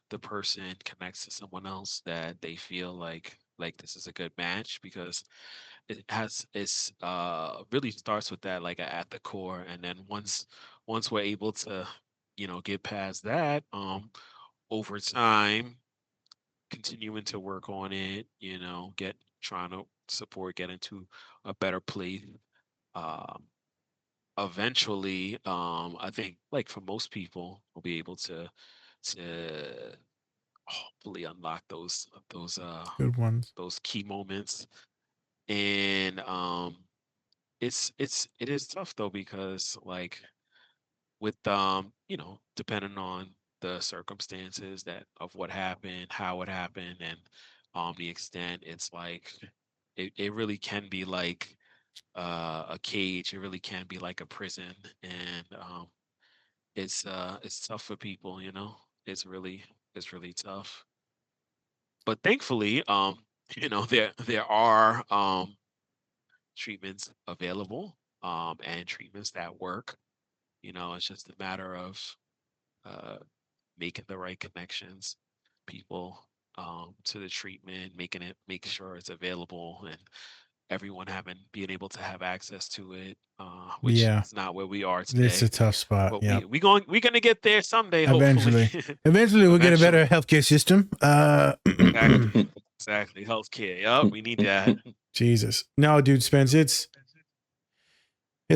the person connects to someone else that they feel like this is a good match because it's really starts with that like at the core, and then once we're able to, get past that, over time, continuing to work on it, trying to get into a better place. Um, Eventually, I think like for most people, we'll be able to hopefully unlock Good ones. those key moments. And it is tough though, because like with depending on the circumstances that of what happened, how it happened, and the extent, it's like it really can be like a cage. It really can be like a prison. And it's tough for people, it's really tough. But thankfully, there are treatments available, and treatments that work. It's just a matter of uh, making the right connections, people, to the treatment, make sure it's available, and everyone being able to have access to it, which Yeah. is not where we are It's a today. tough spot. But Yeah. we're gonna get there someday, hopefully. Eventually we'll get a better healthcare system. Exactly. Healthcare. Yup, we need that. Jesus. No, dude, Spence, it's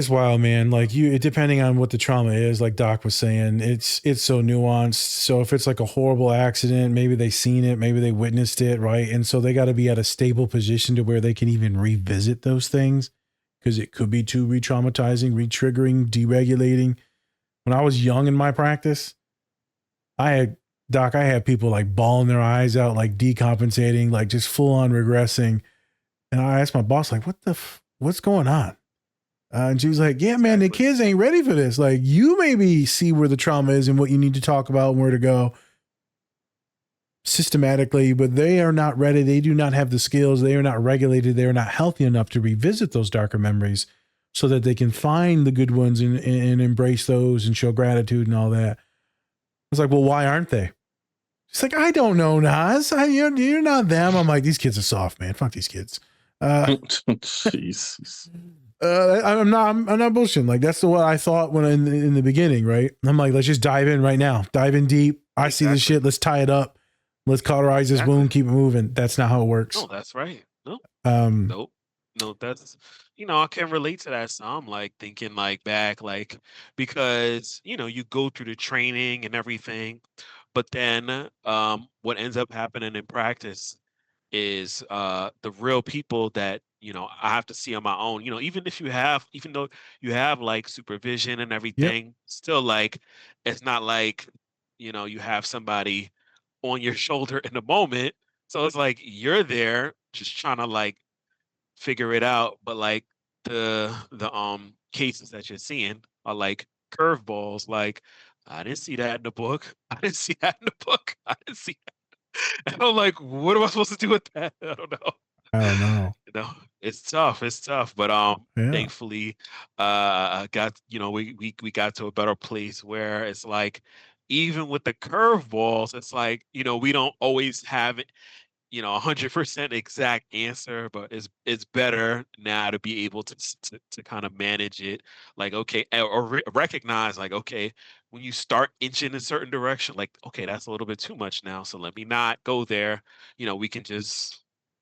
wild, man. Like depending on what the trauma is, like Doc was saying, it's so nuanced. So if it's like a horrible accident, maybe they seen it, maybe they witnessed it, right? And so they got to be at a stable position to where they can even revisit those things, because it could be too re-traumatizing, re-triggering, deregulating. When I was young in my practice, I had people like bawling their eyes out, like decompensating, like just full on regressing. And I asked my boss, like, what's going on? And she was like, yeah, man, the kids ain't ready for this. Like, you maybe see where the trauma is and what you need to talk about and where to go systematically, but they are not ready. They do not have the skills. They are not regulated. They are not healthy enough to revisit those darker memories so that they can find the good ones and embrace those and show gratitude and all that. I was like, well, why aren't they? She's like, I don't know, Nas. You're not them. I'm like, these kids are soft, man. Fuck these kids. Jeez. I'm not bullshitting. Like, that's what I thought when in the beginning, right? I'm like, let's just dive in right now. Dive in deep. I see this shit. Let's tie it up. Let's cauterize this wound. Keep it moving. That's not how it works. No, that's right. No. Nope. No, that's I can relate to that some, like thinking like back, like because you go through the training and everything, but then what ends up happening in practice is the real people that I have to see on my own. Even though you have like supervision and everything, still like it's not like you have somebody on your shoulder in the moment. So it's like you're there just trying to like figure it out, but like the cases that you're seeing are like curveballs. Like, I didn't see that in the book. I didn't see that in the book. I didn't see that. And I'm like, what am I supposed to do with that? I don't know. It's tough. It's tough. But thankfully, got we got to a better place where it's like, even with the curveballs, it's like we don't always have it 100% exact answer, but it's better now to be able to kind of manage it, like, okay, or recognize, like, okay, when you start inching in a certain direction, like, okay, that's a little bit too much now, so let me not go there. We can just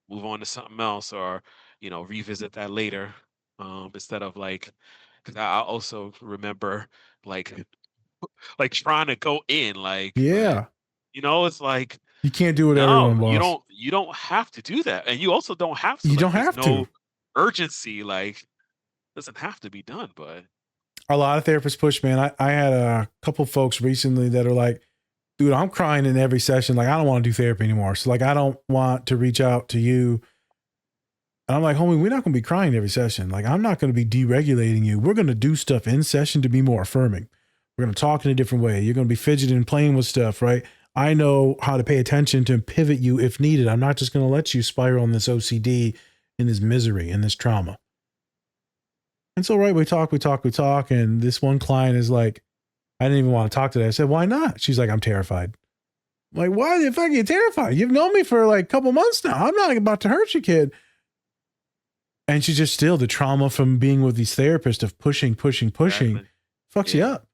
move on to something else, or revisit that later, instead of like, because I also remember like trying to go in, like, Yeah. it's like, you can't do what everyone wants. You don't have to do that. And you also don't have to. You like, don't there's have no to. urgency, like, doesn't have to be done, but A lot of therapists push, man. I had a couple folks recently that are like, dude, I'm crying in every session. Like, I don't want to do therapy anymore. So like, I don't want to reach out to you. And I'm like, homie, we're not going to be crying every session. Like, I'm not going to be deregulating you. We're going to do stuff in session to be more affirming. We're going to talk in a different way. You're going to be fidgeting, playing with stuff, right? I know how to pay attention to pivot you if needed. I'm not just going to let you spiral in this OCD, in this misery, in this trauma. And so, right, we talk. And this one client is like, I didn't even want to talk to that. I said, why not? She's like, I'm terrified. I'm like, why the fuck are you terrified? You've known me for like a couple months now. I'm not about to hurt you, kid. And she's just still, the trauma from being with these therapists of pushing, fucks you up.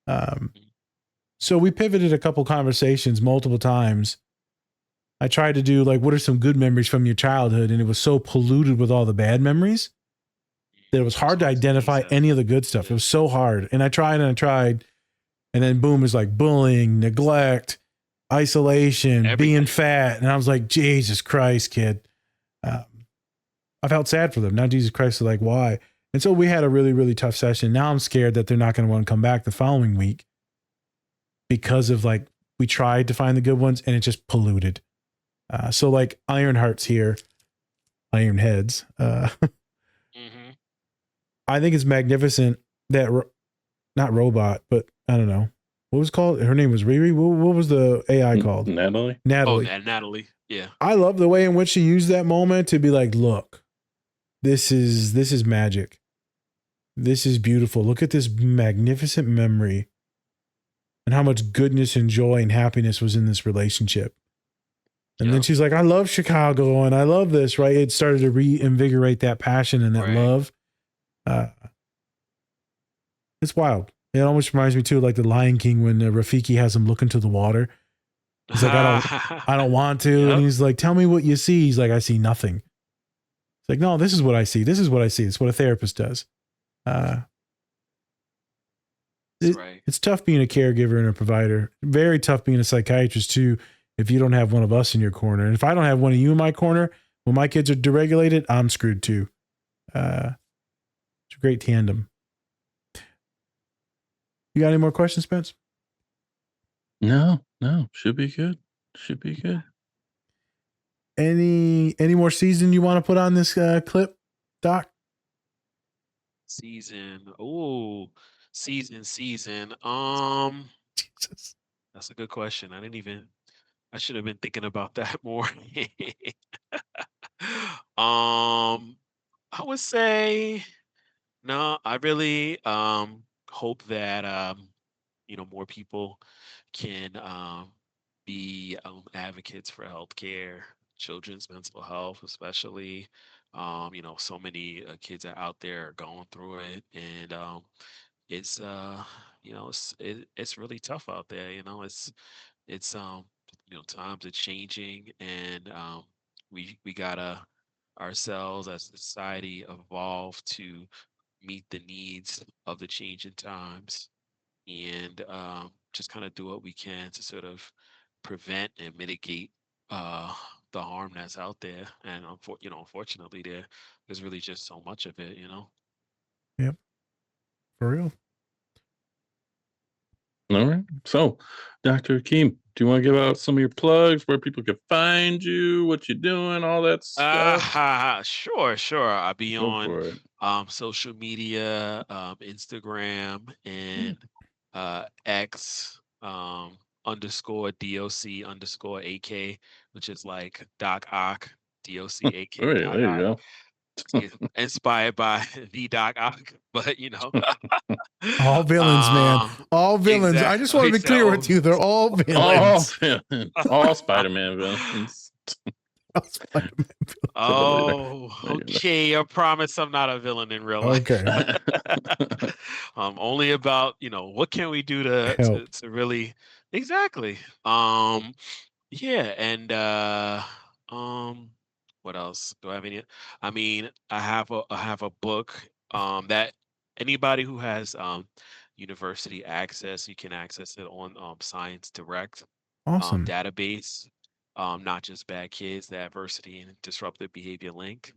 So we pivoted a couple conversations multiple times. I tried to do like, what are some good memories from your childhood? And it was so polluted with all the bad memories that it was hard to identify any of the good stuff. It was so hard. And I tried and I tried. And then boom, is like bullying, neglect, isolation, being fat. And I was like, Jesus Christ, kid. I felt sad for them. Now Jesus Christ is like, why? And so we had a really, really tough session. Now I'm scared that they're not going to want to come back the following week because of like, we tried to find the good ones and it just polluted. So like Ironheart's here, Ironheads. I think it's magnificent that not robot, but I don't know what was it called. Her name was Riri. What was the AI called? Natalie. Oh, Natalie. Yeah. I love the way in which she used that moment to be like, look, this is magic. This is beautiful. Look at this magnificent memory and how much goodness and joy and happiness was in this relationship. And then she's like, I love Chicago and I love this, right? It started to reinvigorate that passion and that love. It's wild. It almost reminds me too, like the Lion King when Rafiki has him look into the water. He's like, I don't want to. And he's like, tell me what you see. He's like, I see nothing. It's like, no, this is what I see. This is what I see. It's what a therapist does. It's tough being a caregiver and a provider. Very tough being a psychiatrist too, if you don't have one of us in your corner. And if I don't have one of you in my corner, when my kids are deregulated, I'm screwed too. It's a great tandem. You got any more questions, Spence? No. Should be good. Any more season you want to put on this clip, Doc? Season. Season. Jesus. That's a good question. I should have been thinking about that more. I would say no, I really hope that more people can be advocates for healthcare, children's mental health, especially. So many kids are out there are going through it, and it's it's really tough out there. It's times are changing, and we gotta ourselves as a society evolve to meet the needs of the changing times, and just kind of do what we can to sort of prevent and mitigate the harm that's out there. And unfortunately, there's really just so much of it. Yep. For real. All right. So, Dr. Akeem, do you want to give out some of your plugs, where people can find you, what you're doing, all that stuff? Sure. I'll be Go for it. on social media, Instagram and X underscore DOC underscore AK, which is like Doc Ock, DOC AK. All right, there you go. Inspired by the Doc Ock, but all villains, man. All villains. Exactly. I just want to be clear with you. They're all villains. All Spider-Man villains. Okay. I promise I'm not a villain in real life. Okay. Only about, what can we do to really exactly. Yeah, and what else? Do I have any? I mean, I have a book that anybody who has university access, you can access it on Science Direct Awesome. database. Not just bad kids, the adversity and disruptive behavior link.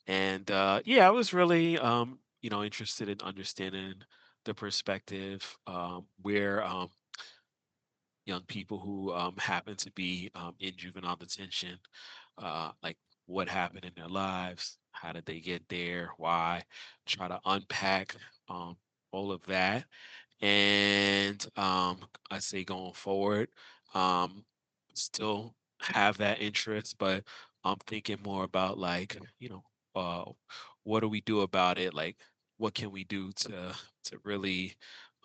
And I was really interested in understanding the perspective where young people who happen to be in juvenile detention, like what happened in their lives, how did they get there, why, try to unpack all of that. And I say going forward, still have that interest, but I'm thinking more about like, uh, what do we do about it? Like, what can we do to really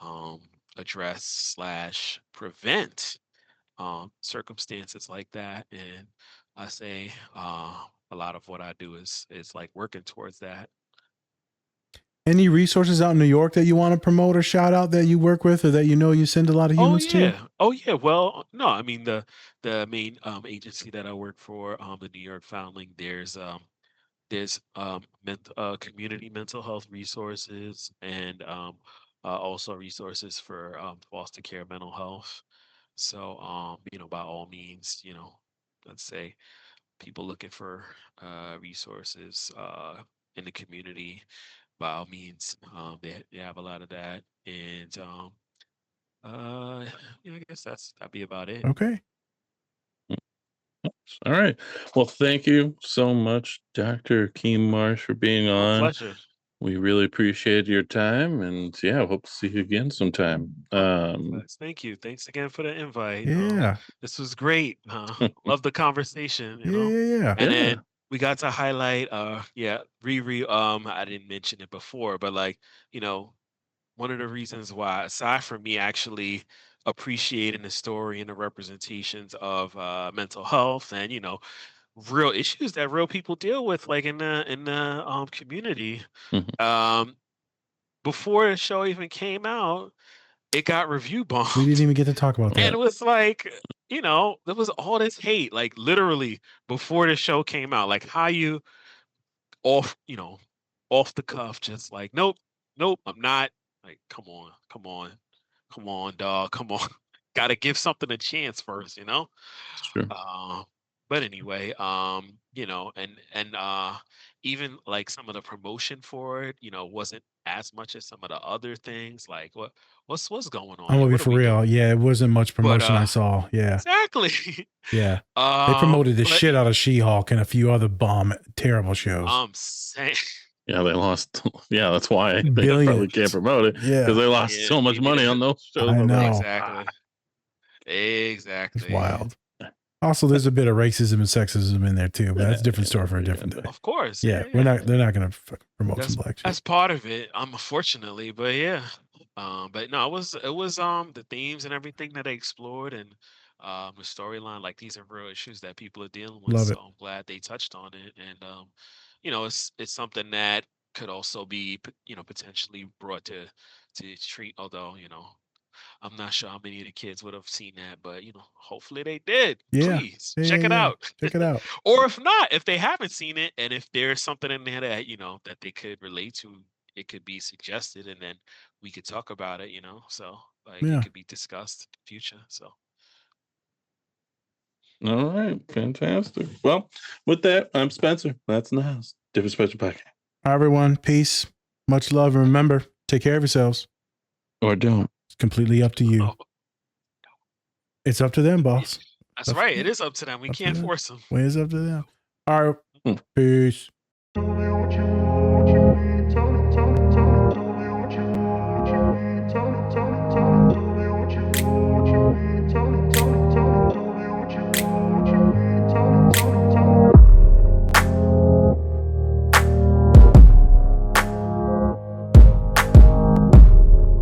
um, address slash prevent circumstances like that? And I say a lot of what I do is like working towards that. Any resources out in New York that you want to promote or shout out that you work with or that you send a lot of humans to? Oh yeah. Well, no, I mean the main agency that I work for, the New York Foundling, there's community mental health resources and also resources for foster care mental health. So by all means, let's say people looking for resources in the community, by all means, they have a lot of that. And I guess that'd be about it. Okay. All right. Well, thank you so much, Dr. Akeem Marsh, for being My on. pleasure. We really appreciate your time, and yeah, hope to see you again sometime. Likewise. Thank you. Thanks again for the invite. Yeah. This was great. Love the conversation, Yeah. And then we got to highlight Riri, I didn't mention it before, but like, one of the reasons why, aside from me actually appreciating the story and the representations of mental health and real issues that real people deal with, like in the community, um, before the show even came out, it got review bombed. We didn't even get to talk about And that. it was like, there was all this hate, like literally before the show came out. Like how you off, off the cuff, just like, nope, I'm not. Like, come on, dog, come on. Gotta give something a chance first, Sure. But anyway, and even like some of the promotion for it, wasn't as much as some of the other things. Like what's going on I'm here? gonna be What are for we real. doing? Yeah, it wasn't much But promotion I saw. Yeah. exactly. Yeah. They promoted the But shit out of She-Hulk and a few other terrible shows. I'm saying, Yeah, they lost. Yeah, that's why they probably Billions. can't promote it, Yeah. because they lost yeah, so much maybe money they on could. those shows. I I'm like, know. Exactly. It's Exactly. wild. Also, there's a bit of racism and sexism in there too, but that's a different story for a different day. Of course. Yeah, they're not gonna promote some black shit. That's part of it, unfortunately, but yeah. But no, it was the themes and everything that they explored and the storyline, like these are real issues that people are dealing with. Love So it. I'm glad they touched on it. And it's something that could also be potentially brought to treat, although, I'm not sure how many of the kids would have seen that, but hopefully they did. Yeah. Please Yeah, check it yeah. out. Check it out. Or if not, if they haven't seen it, and if there's something in there that that they could relate to, it could be suggested, and then we could talk about it. So like Yeah. it could be discussed in the future. So all right, fantastic. Well, with that, I'm Spencer. That's in the house. Different special pack. Hi, everyone. Peace. Much love. And remember, take care of yourselves. Or don't. It's completely up to you. Oh. It's up to them, boss. that's right. It is up to them. We can't force them. It's up to them. All right. Peace.